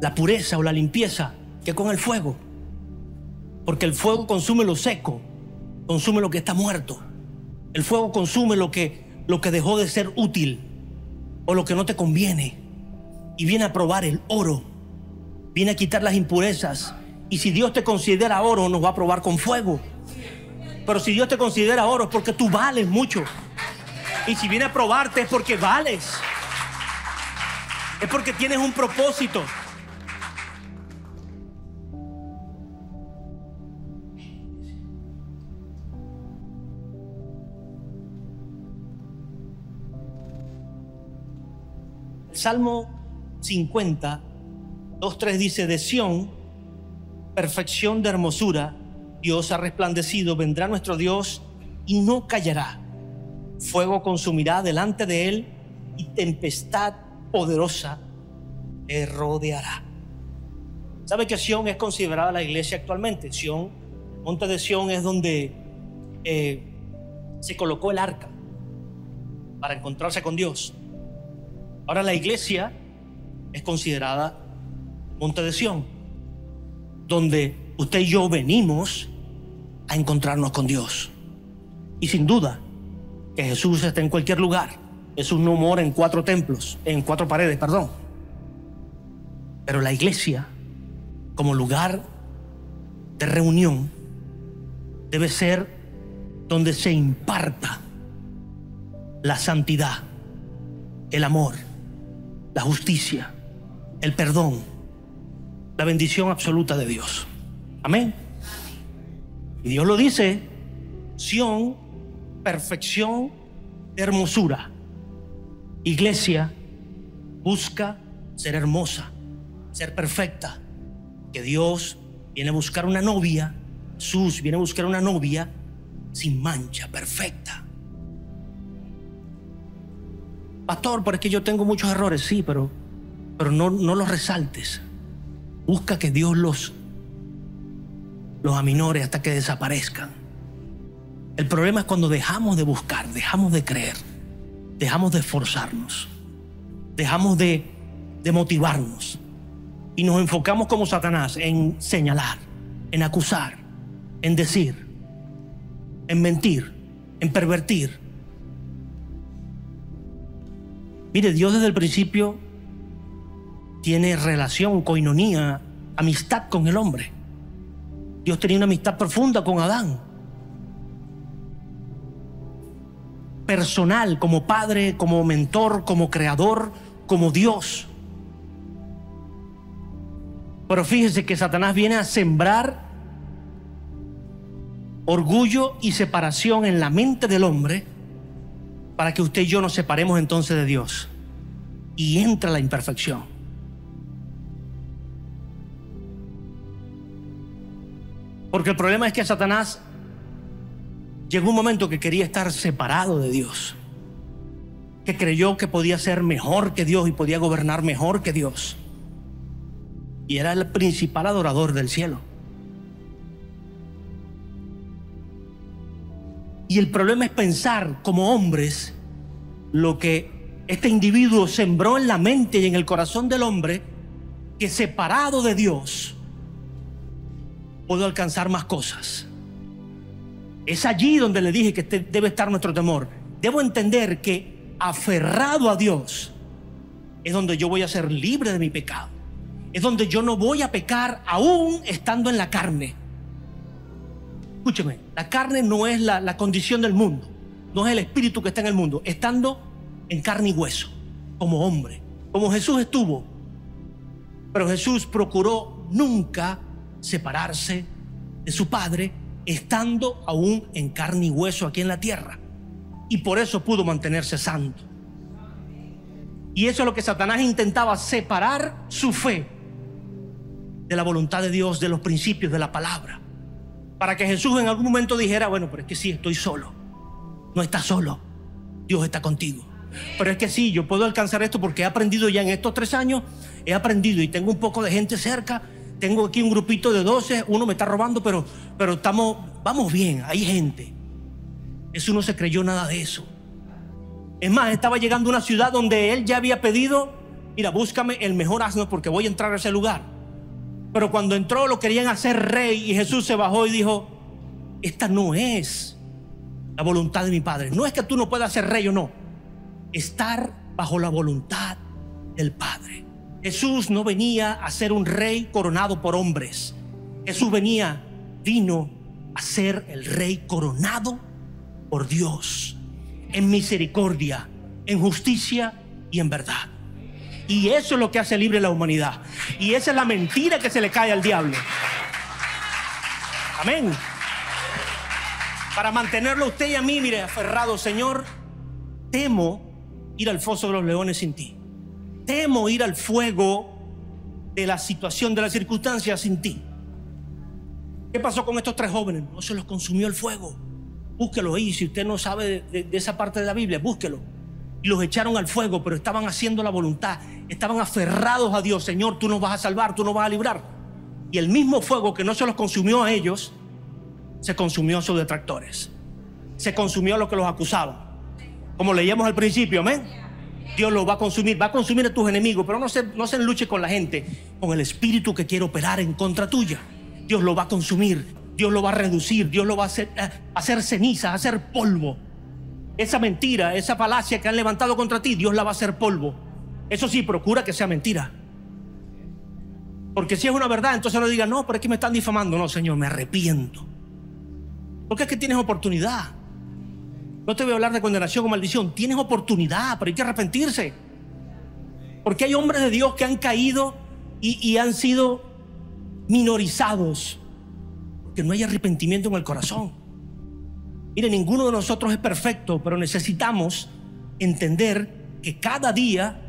la pureza o la limpieza que con el fuego. Porque el fuego consume lo seco, consume lo que está muerto. El fuego consume lo que dejó de ser útil o lo que no te conviene. Y viene a probar el oro, viene a quitar las impurezas. Y si Dios te considera oro, nos va a probar con fuego. Pero si Dios te considera oro es porque tú vales mucho. Y si viene a probarte es porque vales. Es porque tienes un propósito. El Salmo 50, 2-3 dice: de Sión, perfección de hermosura, Dios ha resplandecido, vendrá nuestro Dios y no callará. Fuego consumirá delante de él y tempestad poderosa le rodeará. ¿Sabe que Sión es considerada la iglesia actualmente? Sión, el monte de Sión es donde se colocó el arca para encontrarse con Dios. Ahora la iglesia es considerada el monte de Sión. donde usted y yo venimos a encontrarnos con Dios. Y sin duda que Jesús está en cualquier lugar. Jesús no mora en 4 templos, en 4 paredes, perdón. Pero la iglesia, como lugar de reunión, debe ser donde se imparta la santidad, el amor, la justicia, el perdón, la bendición absoluta de Dios. Amén. Y Dios lo dice: Sión, perfección, hermosura. Iglesia busca ser hermosa, ser perfecta. Que Dios viene a buscar una novia, Jesús viene a buscar una novia sin mancha, perfecta. Pastor, pero es que yo tengo muchos errores. Sí, pero no los resaltes. Busca que Dios los aminore hasta que desaparezcan. El problema es cuando dejamos de buscar, dejamos de creer, dejamos de esforzarnos, dejamos de motivarnos y nos enfocamos como Satanás en señalar, en acusar, en decir, en mentir, en pervertir. Mire, Dios desde el principio tiene relación, coinonía, amistad con el hombre. Dios tenía una amistad profunda con Adán. Personal, como padre, como mentor, como creador, como Dios. Pero fíjese que Satanás viene a sembrar orgullo y separación en la mente del hombre para que usted y yo nos separemos entonces de Dios. Y entra la imperfección. Porque el problema es que Satanás llegó un momento que quería estar separado de Dios, que creyó que podía ser mejor que Dios y podía gobernar mejor que Dios. Y era el principal adorador del cielo. Y el problema es pensar como hombres lo que este individuo sembró en la mente y en el corazón del hombre, que separado de Dios puedo alcanzar más cosas. Es allí donde le dije que debe estar nuestro temor. Debo entender que aferrado a Dios es donde yo voy a ser libre de mi pecado. Es donde yo no voy a pecar aún estando en la carne. Escúcheme, la carne no es la condición del mundo, no es el espíritu que está en el mundo. Estando en carne y hueso, como hombre, como Jesús estuvo. Pero Jesús procuró nunca separarse de su Padre, estando aún en carne y hueso aquí en la tierra. Y por eso pudo mantenerse santo. Y eso es lo que Satanás intentaba: separar su fe de la voluntad de Dios, de los principios de la palabra, para que Jesús en algún momento dijera: bueno, pero es que sí, estoy solo. No estás solo, Dios está contigo. Pero es que sí, yo puedo alcanzar esto porque he aprendido ya en estos 3 años, he aprendido y tengo un poco de gente cerca. Tengo aquí un grupito de 12, uno me está robando, pero vamos bien, hay gente. Jesús no se creyó nada de eso. Es más, estaba llegando a una ciudad donde él ya había pedido: mira, búscame el mejor asno porque voy a entrar a ese lugar. Pero cuando entró lo querían hacer rey y Jesús se bajó y dijo: esta no es la voluntad de mi Padre. No es que tú no puedas ser rey o no, estar bajo la voluntad del Padre. Jesús no venía a ser un rey coronado por hombres. Jesús vino a ser el rey coronado por Dios, en misericordia, en justicia y en verdad. Y eso es lo que hace libre la humanidad. Y esa es la mentira que se le cae al diablo. Amén. Para mantenerlo a usted y a mí, mire, aferrado: Señor, temo ir al foso de los leones sin ti. Temo ir al fuego de la situación, de las circunstancias sin ti. ¿Qué pasó con estos 3 jóvenes? No se los consumió el fuego. Búsquelo ahí. Si usted no sabe de esa parte de la Biblia, búsquelo. Y los echaron al fuego, pero estaban haciendo la voluntad. Estaban aferrados a Dios. Señor, tú nos vas a salvar, tú nos vas a librar. Y el mismo fuego que no se los consumió a ellos, se consumió a sus detractores. Se consumió a los que los acusaban. Como leíamos al principio, amén. Dios lo va a consumir a tus enemigos, pero no se luche con la gente, con el espíritu que quiere operar en contra tuya. Dios lo va a consumir, Dios lo va a reducir, Dios lo va a hacer ceniza, a hacer polvo. Esa mentira, esa falacia que han levantado contra ti, Dios la va a hacer polvo. Eso sí, procura que sea mentira. Porque si es una verdad, entonces no digas, no, pero es que me están difamando. No, Señor, me arrepiento. Porque es que tienes oportunidad. No te voy a hablar de condenación o maldición. Tienes oportunidad, pero hay que arrepentirse. Porque hay hombres de Dios que han caído y han sido minorizados. Porque no hay arrepentimiento en el corazón. Mire, ninguno de nosotros es perfecto, pero necesitamos entender que cada día,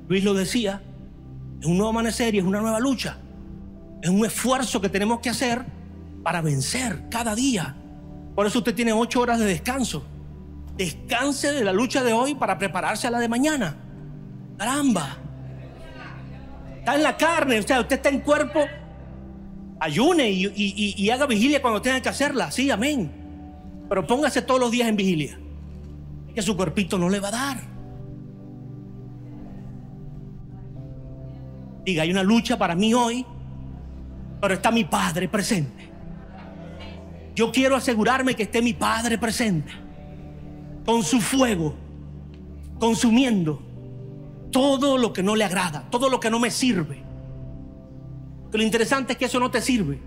Luis lo decía, es un nuevo amanecer y es una nueva lucha. Es un esfuerzo que tenemos que hacer para vencer cada día. Por eso usted tiene 8 horas de descanso. Descanse de la lucha de hoy para prepararse a la de mañana. Caramba. Está en la carne, o sea, usted está en cuerpo. Ayune y haga vigilia cuando tenga que hacerla. Sí, amén. Pero póngase todos los días en vigilia. Que su cuerpito no le va a dar. Diga, hay una lucha para mí hoy, pero está mi Padre presente. Yo quiero asegurarme que esté mi Padre presente, con su fuego, consumiendo todo lo que no le agrada, todo lo que no me sirve. Porque lo interesante es que eso no te sirve.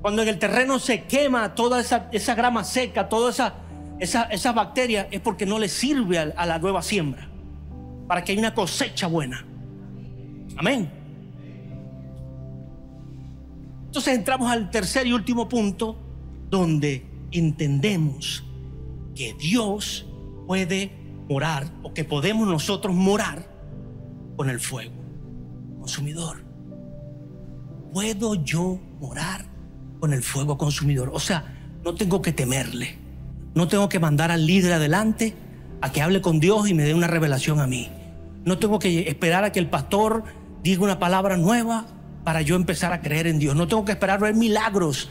Cuando en el terreno se quema toda esa grama seca, todas esas bacterias, es porque no le sirve a la nueva siembra, para que haya una cosecha buena. Amén. Entonces entramos al tercer y último punto, donde entendemos que Dios puede morar, o que podemos nosotros morar con el fuego consumidor. ¿Puedo yo morar con el fuego consumidor? O sea, no tengo que temerle, no tengo que mandar al líder adelante a que hable con Dios y me dé una revelación a mí. No tengo que esperar a que el pastor diga una palabra nueva para yo empezar a creer en Dios. No tengo que esperar ver milagros,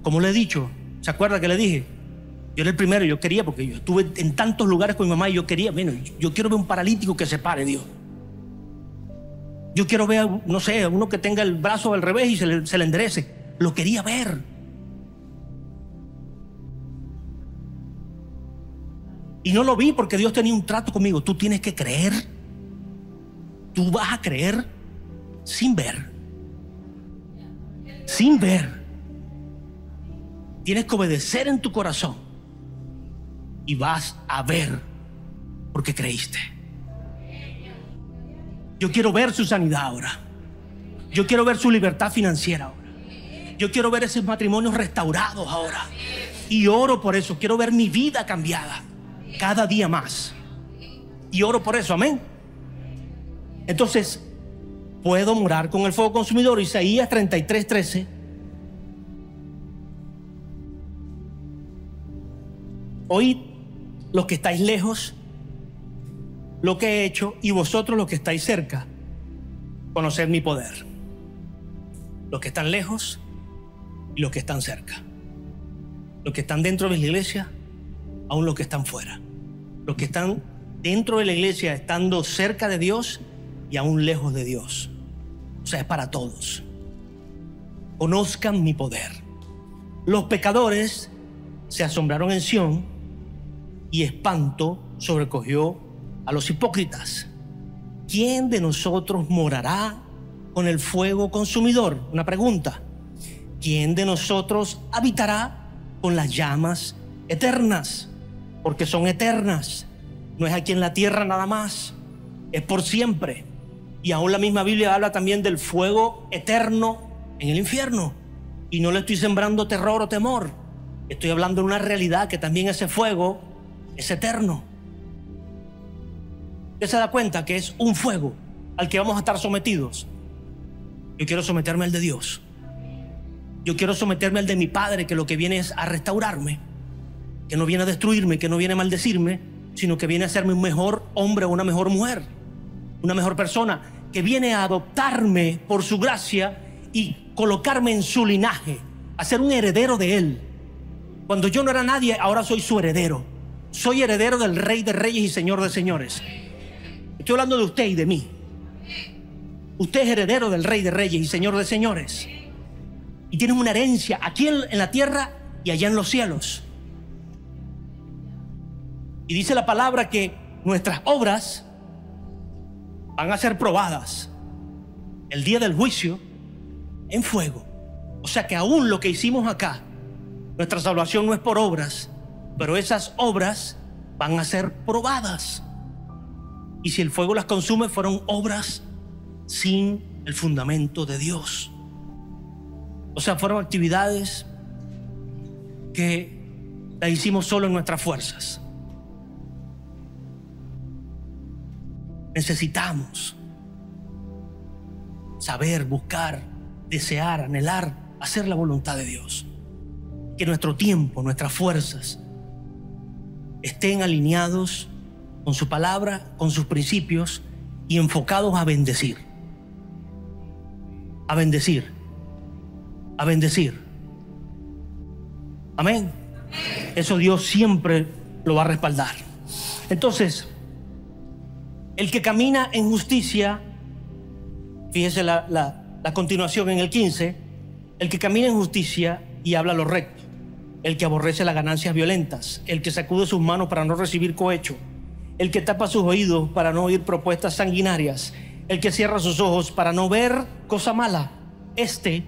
como le he dicho. ¿Se acuerda que le dije? Yo era el primero, yo quería, porque yo estuve en tantos lugares con mi mamá y yo quería, bueno, yo quiero ver un paralítico que se pare, Dios. Yo quiero ver, no sé, uno que tenga el brazo al revés y se le enderece. Lo quería ver. Y no lo vi porque Dios tenía un trato conmigo. Tú tienes que creer. Tú vas a creer sin ver. Sin ver. Tienes que obedecer en tu corazón. Y vas a ver porque creíste. Yo quiero ver su sanidad ahora. Yo quiero ver su libertad financiera ahora. Yo quiero ver esos matrimonios restaurados ahora. Y oro por eso. Quiero ver mi vida cambiada cada día más. Y oro por eso, amén. Entonces, puedo morar con el fuego consumidor. Isaías 33:13. Oíd los que estáis lejos lo que he hecho, y vosotros los que estáis cerca, conoced mi poder. Los que están lejos y los que están cerca. Los que están dentro de la iglesia, aún los que están fuera. Los que están dentro de la iglesia, estando cerca de Dios y aún lejos de Dios. O sea, es para todos. Conozcan mi poder. Los pecadores se asombraron en Sión y espanto sobrecogió a los hipócritas. ¿Quién de nosotros morará con el fuego consumidor? Una pregunta. ¿Quién de nosotros habitará con las llamas eternas? Porque son eternas. No es aquí en la tierra nada más. Es por siempre. Y aún la misma Biblia habla también del fuego eterno en el infierno. Y no le estoy sembrando terror o temor. Estoy hablando de una realidad, que también ese fuego es eterno. ¿Usted se da cuenta que es un fuego al que vamos a estar sometidos? Yo quiero someterme al de Dios. Yo quiero someterme al de mi Padre, que lo que viene es a restaurarme, que no viene a destruirme, que no viene a maldecirme, sino que viene a hacerme un mejor hombre o una mejor mujer, una mejor persona, que viene a adoptarme por su gracia y colocarme en su linaje, a ser un heredero de Él. Cuando yo no era nadie, ahora soy su heredero. Soy heredero del Rey de Reyes y Señor de Señores. Estoy hablando de usted y de mí. Usted es heredero del Rey de Reyes y Señor de Señores. y tienes una herencia aquí en la tierra y allá en los cielos. Y dice la palabra que nuestras obras van a ser probadas el día del juicio en fuego. O sea que aún lo que hicimos acá, nuestra salvación no es por obras, pero esas obras van a ser probadas. Y si el fuego las consume, fueron obras sin el fundamento de Dios. O sea, fueron actividades que las hicimos solo en nuestras fuerzas. Necesitamos saber, buscar, desear, anhelar, hacer la voluntad de Dios. Que nuestro tiempo, nuestras fuerzas estén alineados con su palabra, con sus principios y enfocados a bendecir. A bendecir. A bendecir. Amén. Eso Dios siempre lo va a respaldar. Entonces, el que camina en justicia, fíjese la continuación en el 15, el que camina en justicia y habla lo recto, el que aborrece las ganancias violentas, el que sacude sus manos para no recibir cohecho, el que tapa sus oídos para no oír propuestas sanguinarias, el que cierra sus ojos para no ver cosa mala, este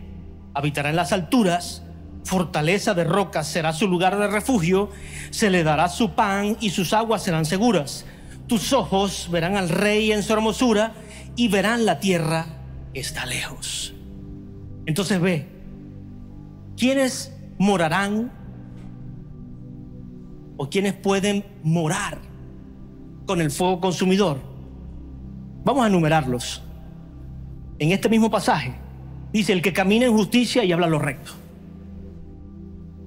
habitará en las alturas, fortaleza de rocas será su lugar de refugio, se le dará su pan y sus aguas serán seguras. Tus ojos verán al rey en su hermosura y verán la tierra que está lejos. Entonces ve, ¿quiénes morarán o quiénes pueden morar con el fuego consumidor? Vamos a enumerarlos. En este mismo pasaje dice: el que camina en justicia y habla lo recto.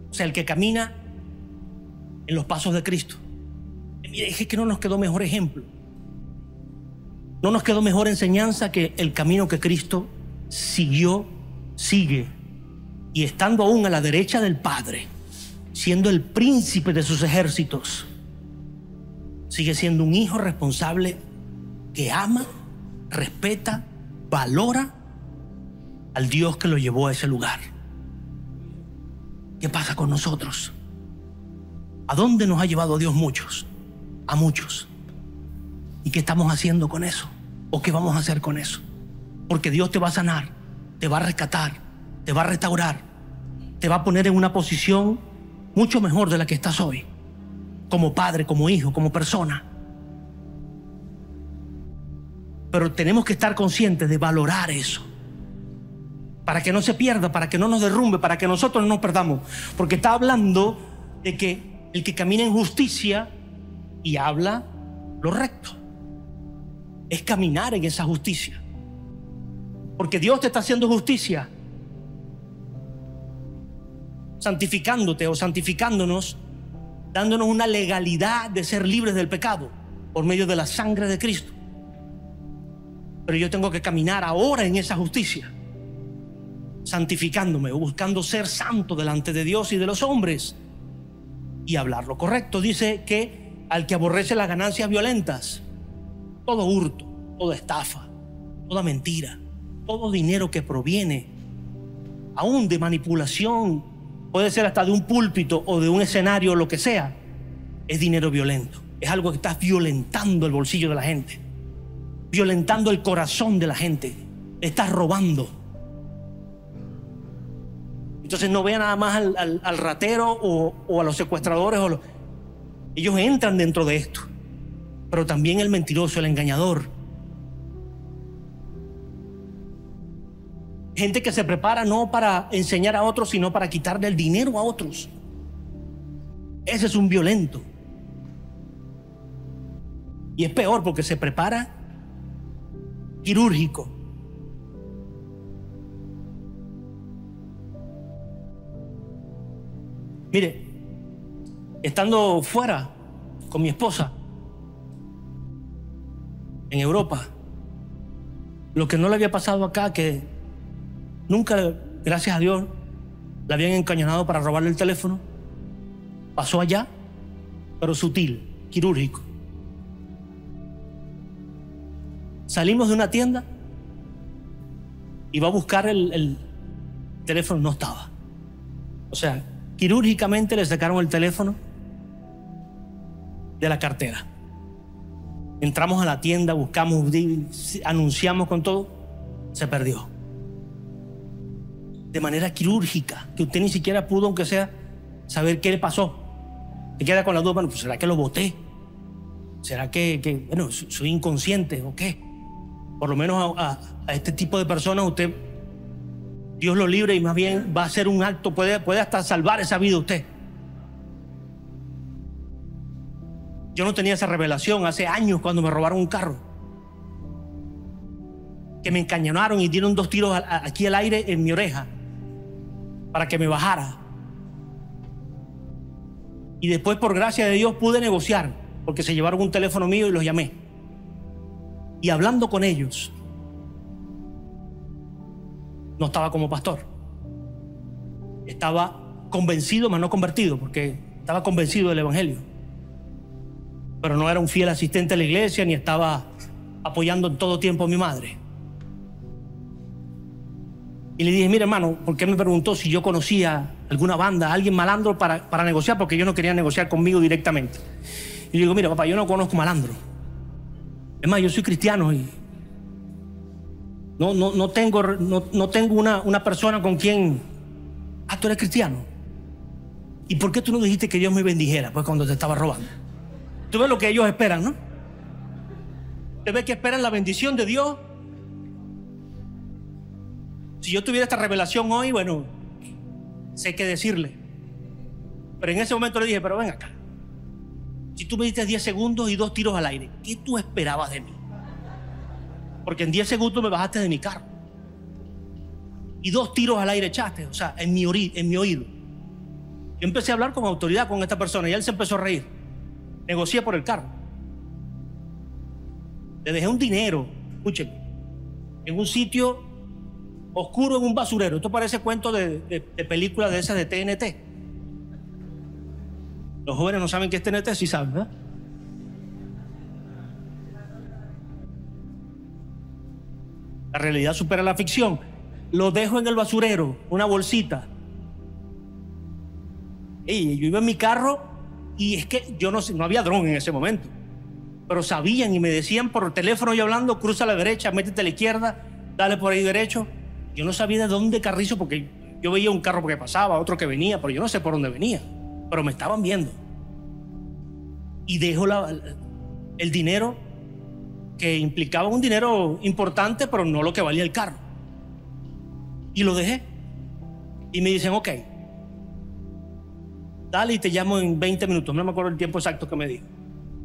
O sea, el que camina en los pasos de Cristo. Mire, es que no nos quedó mejor ejemplo, no nos quedó mejor enseñanza que el camino que Cristo siguió, sigue, y estando aún a la derecha del Padre, siendo el príncipe de sus ejércitos, sigue siendo un hijo responsable que ama, respeta, valora al Dios que lo llevó a ese lugar. ¿Qué pasa con nosotros? ¿A dónde nos ha llevado Dios? A muchos. ¿Y qué estamos haciendo con eso? ¿O qué vamos a hacer con eso? Porque Dios te va a sanar, te va a rescatar, te va a restaurar, te va a poner en una posición mucho mejor de la que estás hoy, como padre, como hijo, como persona. Pero tenemos que estar conscientes de valorar eso, para que no se pierda, para que no nos derrumbe, para que nosotros no nos perdamos. Porque está hablando de que el que camina en justicia y habla lo recto es caminar en esa justicia, porque Dios te está haciendo justicia, santificándote o santificándonos, dándonos una legalidad de ser libres del pecado por medio de la sangre de Cristo. Pero yo tengo que caminar ahora en esa justicia, santificándome o buscando ser santo delante de Dios y de los hombres y hablar lo correcto. Dice que al que aborrece las ganancias violentas, todo hurto, toda estafa, toda mentira, todo dinero que proviene aún de manipulación, puede ser hasta de un púlpito o de un escenario, lo que sea, es dinero violento. Es algo que estás violentando el bolsillo de la gente, violentando el corazón de la gente, estás robando. Entonces no vean nada más al ratero o a los secuestradores ellos entran dentro de esto, pero también el mentiroso, el engañador. Gente que se prepara no para enseñar a otros, sino para quitarle el dinero a otros. Ese es un violento. Y es peor porque se prepara quirúrgico. Mire, estando fuera con mi esposa en Europa, lo que no le había pasado acá, que nunca, gracias a Dios, la habían encañonado para robarle el teléfono, pasó allá, pero sutil, quirúrgico. Salimos de una tienda y va a buscar el teléfono no estaba. O sea, quirúrgicamente le sacaron el teléfono de la cartera. Entramos a la tienda, buscamos, anunciamos con todo, se perdió. De manera quirúrgica, que usted ni siquiera pudo, aunque sea, saber qué le pasó. Se queda con la duda, bueno, pues ¿será que lo boté? ¿Será que bueno, soy inconsciente o qué? Por lo menos a este tipo de personas usted, Dios lo libre y más bien va a hacer un acto, puede hasta salvar esa vida usted. Yo no tenía esa revelación hace años cuando me robaron un carro. Que me encañonaron y dieron 2 tiros aquí al aire en mi oreja para que me bajara. Y después, por gracia de Dios, pude negociar porque se llevaron un teléfono mío y los llamé. Y hablando con ellos, no estaba como pastor. Estaba convencido, mas no convertido, porque estaba convencido del evangelio. Pero no era un fiel asistente a la iglesia, ni estaba apoyando en todo tiempo a mi madre. Y le dije, mire hermano, ¿por qué me preguntó si yo conocía alguna banda, alguien malandro para negociar? Porque yo no quería negociar conmigo directamente. Y le digo, mira papá, yo no conozco malandro. Es más, yo soy cristiano y no tengo una persona con quien... Ah, tú eres cristiano. ¿Y por qué tú no dijiste que Dios me bendijera pues cuando te estaba robando? Tú ves lo que ellos esperan, ¿no? Tú ves que esperan la bendición de Dios. Si yo tuviera esta revelación hoy, bueno, sé qué decirle. Pero en ese momento le dije, pero ven acá. Si tú me diste 10 segundos y 2 tiros al aire, ¿qué tú esperabas de mí? Porque en 10 segundos me bajaste de mi carro. Y 2 tiros al aire echaste, o sea, en mi oído. Yo empecé a hablar con autoridad con esta persona y él se empezó a reír. Negocié por el carro. Le dejé un dinero, escuchen, en un sitio oscuro, en un basurero. Esto parece cuento de películas de esas de TNT. Los jóvenes no saben qué es TNT, sí saben, ¿verdad? La realidad supera la ficción. Lo dejo en el basurero, una bolsita. Yo iba en mi carro y es que yo no había dron en ese momento. Pero sabían y me decían por teléfono yo hablando, cruza a la derecha, métete a la izquierda, dale por ahí derecho. Yo no sabía de dónde carrizo porque yo veía un carro que pasaba, otro que venía, pero yo no sé por dónde venía. Pero me estaban viendo. Y dejo el dinero que implicaba un dinero importante, pero no lo que valía el carro. Y lo dejé. Y me dicen, ok, dale y te llamo en 20 minutos. No me acuerdo el tiempo exacto que me dijo.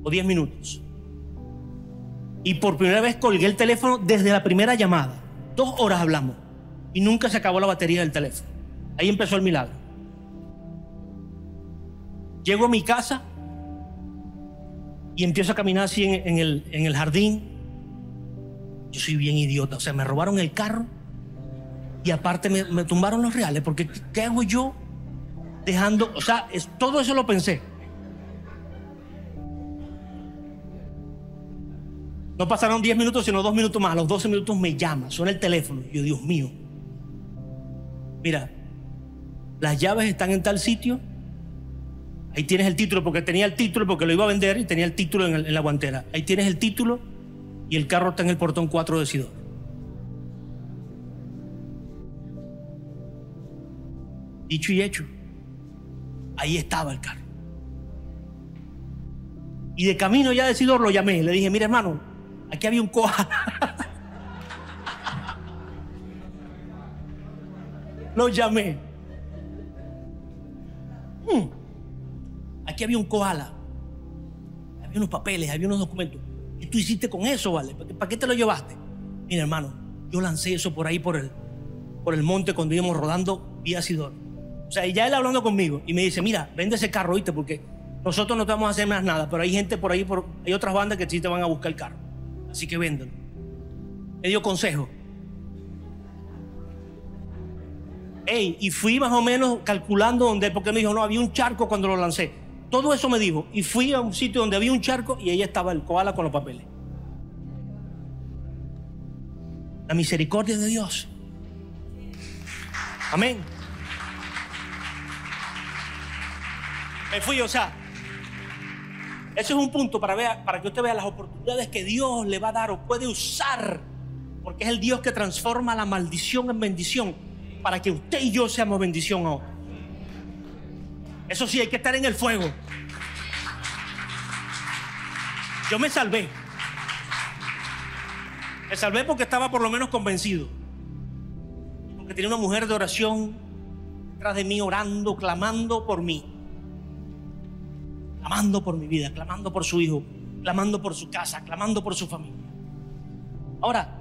O 10 minutos. Y por primera vez colgué el teléfono desde la primera llamada. 2 horas hablamos. Y nunca se acabó la batería del teléfono. Ahí empezó el milagro. Llego a mi casa y empiezo a caminar así en el jardín. Yo soy bien idiota. O sea, me robaron el carro y aparte me tumbaron los reales. Porque ¿qué hago yo dejando? O sea, todo eso lo pensé. No pasaron 10 minutos, sino 2 minutos más. A los 12 minutos me llama, suena el teléfono. Y yo, Dios mío, mira, las llaves están en tal sitio. Ahí tienes el título, porque tenía el título, porque lo iba a vender y tenía el título en la guantera. Ahí tienes el título y el carro está en el portón 4 de Sidón. Dicho y hecho, ahí estaba el carro. Y de camino ya de Sidón lo llamé. Le dije, mira hermano, aquí había un koala. Lo llamé. Aquí había un koala. Había unos papeles, había unos documentos. ¿Qué tú hiciste con eso, vale? ¿Para qué te lo llevaste? Mira, hermano, yo lancé eso por ahí, por el monte cuando íbamos rodando vía Sidón. O sea, y ya él hablando conmigo y me dice, mira, vende ese carro, ¿oíste? Porque nosotros no te vamos a hacer más nada, pero hay gente por ahí, hay otras bandas que sí te van a buscar el carro. Así que véndelo. Me dio consejo. Y fui más o menos calculando dónde, porque me dijo, no, había un charco cuando lo lancé. Todo eso me dijo. Y fui a un sitio donde había un charco y ahí estaba el koala con los papeles. La misericordia de Dios. Amén. Me fui, o sea, ese es un punto para que usted vea las oportunidades que Dios le va a dar o puede usar, porque es el Dios que transforma la maldición en bendición para que usted y yo seamos bendición a otros. Eso sí, hay que estar en el fuego. Yo me salvé. Me salvé porque estaba por lo menos convencido, porque tenía una mujer de oración detrás de mí, orando, clamando por mí, clamando por mi vida, clamando por su hijo, clamando por su casa, clamando por su familia. Ahora,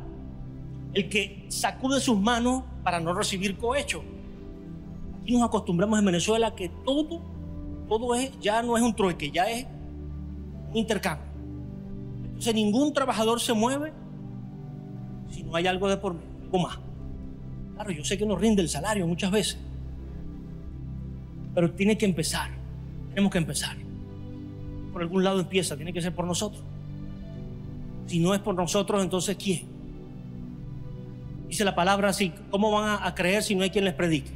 el que sacude sus manos para no recibir cohecho. Aquí nos acostumbramos en Venezuela que todo es, ya no es un trueque, ya es un intercambio. Entonces ningún trabajador se mueve si no hay algo de por medio, algo más. Claro, yo sé que nos rinde el salario muchas veces, pero tiene que empezar. Tenemos que empezar. Por algún lado empieza, tiene que ser por nosotros. Si no es por nosotros, entonces ¿quién? Dice la palabra así: ¿cómo van a creer si no hay quien les predique?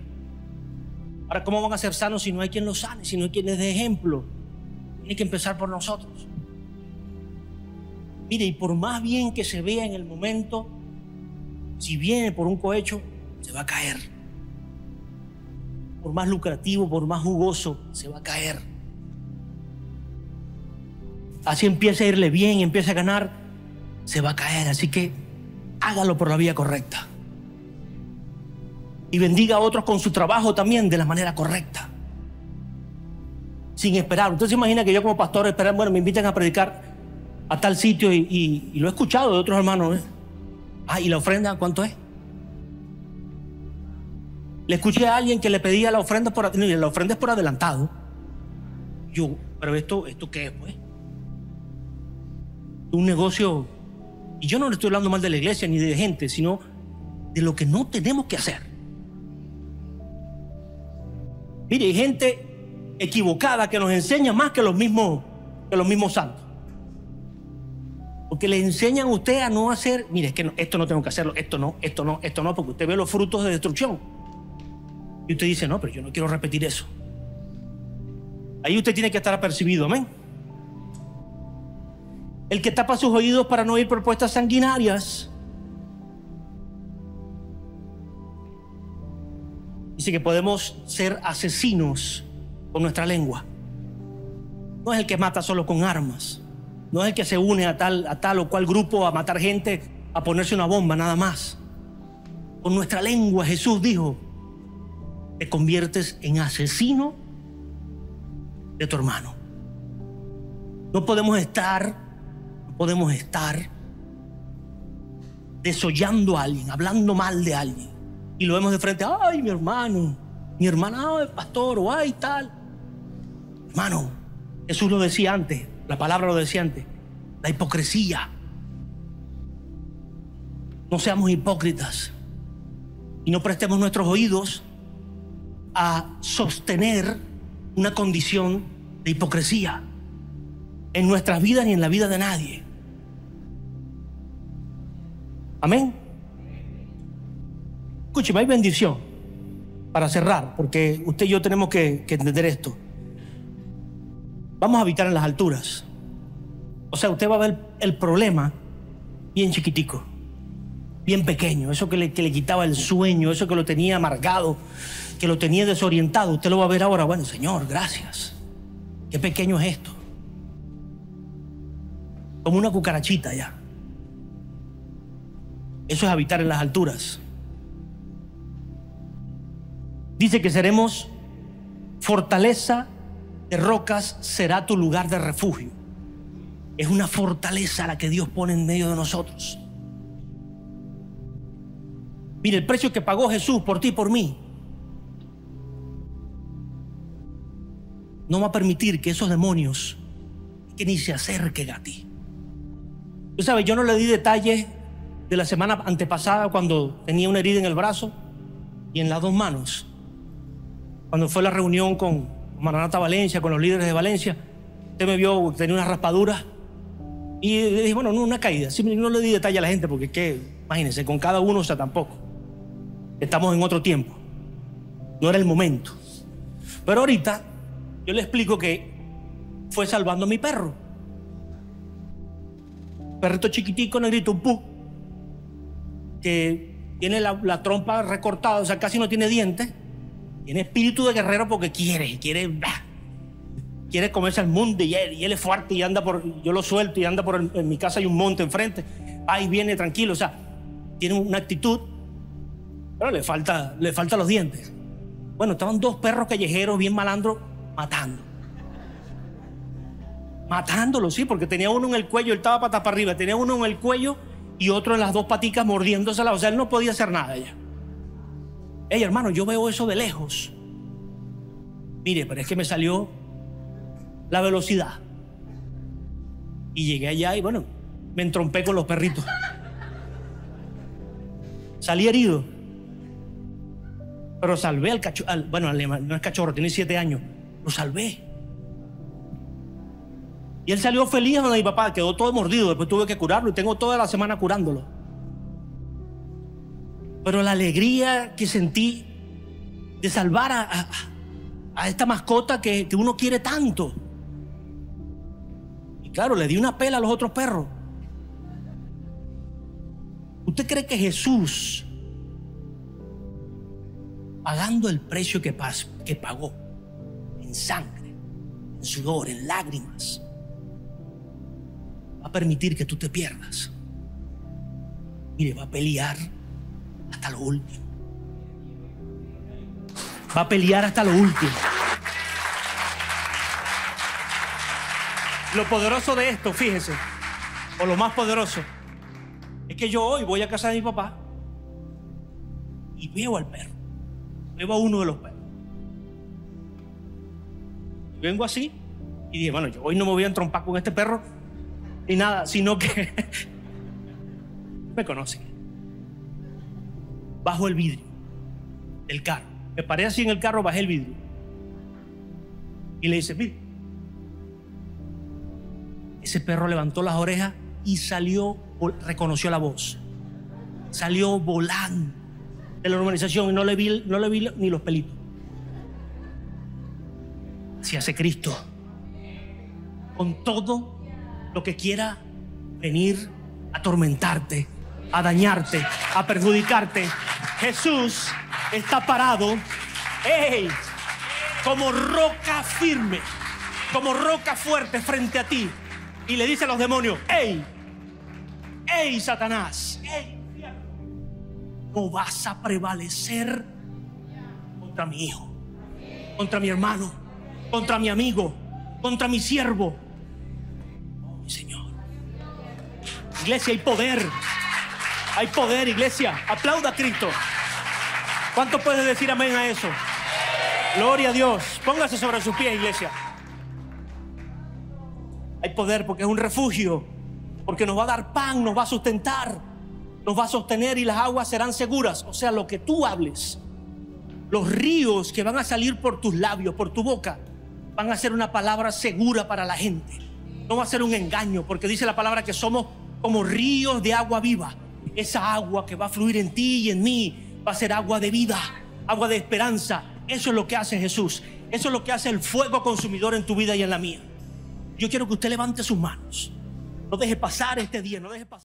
Ahora, ¿cómo van a ser sanos si no hay quien los sane, si no hay quien les dé ejemplo? Tiene que empezar por nosotros. Mire, y por más bien que se vea en el momento, si viene por un cohecho, se va a caer. Por más lucrativo, por más jugoso, se va a caer. Así empieza a irle bien, empieza a ganar, se va a caer. Así que hágalo por la vía correcta. Y bendiga a otros con su trabajo también de la manera correcta. Sin esperar. Usted se imagina que yo como pastor esperar, bueno, me invitan a predicar a tal sitio y lo he escuchado de otros hermanos, ¿eh? ¿Y la ofrenda cuánto es? Le escuché a alguien que le pedía la ofrenda la ofrenda es por adelantado. Yo, pero ¿esto qué es, pues? Un negocio. Y yo no le estoy hablando mal de la iglesia ni de gente, sino de lo que no tenemos que hacer. Mire, hay gente equivocada que nos enseña más que los mismos santos. Porque le enseñan a usted a no hacer, mire, es que no, esto no tengo que hacerlo, esto no, porque usted ve los frutos de destrucción. Y usted dice, no, pero yo no quiero repetir eso. Ahí usted tiene que estar apercibido, amén. El que tapa sus oídos para no oír propuestas sanguinarias. Dice que podemos ser asesinos con nuestra lengua. No es el que mata solo con armas. No es el que se une a tal o cual grupo a matar gente, a ponerse una bomba, nada más. Con nuestra lengua, Jesús dijo, te conviertes en asesino de tu hermano. No podemos estar desollando a alguien, hablando mal de alguien. Y lo vemos de frente, ay, mi hermano, mi hermana, ay, pastor, o ay, tal. Hermano, Jesús lo decía antes, la palabra lo decía antes, la hipocresía. No seamos hipócritas y no prestemos nuestros oídos a sostener una condición de hipocresía en nuestras vidas ni en la vida de nadie. Amén. Escúcheme, hay bendición para cerrar, porque usted y yo tenemos que entender esto. Vamos a habitar en las alturas. O sea, usted va a ver el problema bien chiquitico, bien pequeño, eso que le quitaba el sueño, eso que lo tenía amargado, que lo tenía desorientado. Usted lo va a ver ahora, bueno, Señor, gracias. Qué pequeño es esto. Como una cucarachita ya. Eso es habitar en las alturas. Dice que seremos fortaleza de rocas, será tu lugar de refugio. Es una fortaleza la que Dios pone en medio de nosotros. Mire, el precio que pagó Jesús por ti y por mí no va a permitir que esos demonios que ni se acerquen a ti. Tú sabes, yo no le di detalles de la semana antepasada cuando tenía una herida en el brazo y en las dos manos. Cuando fue la reunión con Maranata Valencia, con los líderes de Valencia, usted me vio, tenía una raspadura y le dije, bueno, no una caída. Sí, no le di detalle a la gente porque, imagínense, con cada uno, o sea, tampoco. Estamos en otro tiempo. no era el momento. Pero ahorita yo le explico que fue salvando a mi perro. Perrito chiquitico, negrito, un pug, que tiene la trompa recortada, o sea, casi no tiene dientes. Tiene espíritu de guerrero porque quiere comerse al mundo, y él es fuerte y anda yo lo suelto y anda en mi casa hay un monte enfrente, ahí viene tranquilo, o sea, tiene una actitud, pero le falta los dientes. Bueno, estaban dos perros callejeros bien malandros matándolo, sí, porque tenía uno en el cuello, él estaba patas para arriba, tenía uno en el cuello y otro en las dos paticas mordiéndosela, o sea, él no podía hacer nada ya. Ey, hermano, yo veo eso de lejos. Mire, pero es que me salió la velocidad y llegué allá y bueno, me entrompé con los perritos. Salí herido, pero salvé al cachorro. Bueno, no es cachorro, tiene 7 años. Lo salvé. Y él salió feliz donde mi papá, quedó todo mordido. Después tuve que curarlo y tengo toda la semana curándolo. Pero la alegría que sentí de salvar a esta mascota que uno quiere tanto. Y claro, le di una pela a los otros perros. ¿Usted cree que Jesús, pagando el precio que pagó en sangre, en sudor, en lágrimas, va a permitir que tú te pierdas? Mire, va a pelear hasta lo último. Va a pelear hasta lo último. Lo poderoso de esto, fíjese, o lo más poderoso, es que yo hoy voy a casa de mi papá y veo al perro, veo a uno de los perros. Y vengo así y dije, bueno, yo hoy no me voy a entrompar con este perro ni nada, sino que me conoce. Bajo el vidrio del carro, me paré así en el carro, bajé el vidrio y le dice, mire, ese perro levantó las orejas y salió, reconoció la voz, salió volando de la urbanización y no le vi ni los pelitos. Así hace Cristo con todo lo que quiera venir a atormentarte, a dañarte, a perjudicarte. Jesús está parado, como roca firme, como roca fuerte frente a ti, y le dice a los demonios, ¡Ey, Satanás! ¡Ey, infierno! No vas a prevalecer contra mi hijo, contra mi hermano, contra mi amigo, contra mi siervo. Oh, mi Señor. Iglesia, hay poder, iglesia. Aplauda a Cristo. ¿Cuánto puedes decir amén a eso? Gloria a Dios. Póngase sobre sus pies, iglesia. Hay poder porque es un refugio, porque nos va a dar pan, nos va a sustentar, nos va a sostener y las aguas serán seguras. O sea, lo que tú hables, los ríos que van a salir por tus labios, por tu boca, van a ser una palabra segura para la gente. No va a ser un engaño, porque dice la palabra que somos como ríos de agua viva. Esa agua que va a fluir en ti y en mí va a ser agua de vida, agua de esperanza. Eso es lo que hace Jesús. Eso es lo que hace el fuego consumidor en tu vida y en la mía. Yo quiero que usted levante sus manos. No deje pasar este día, no deje pasar.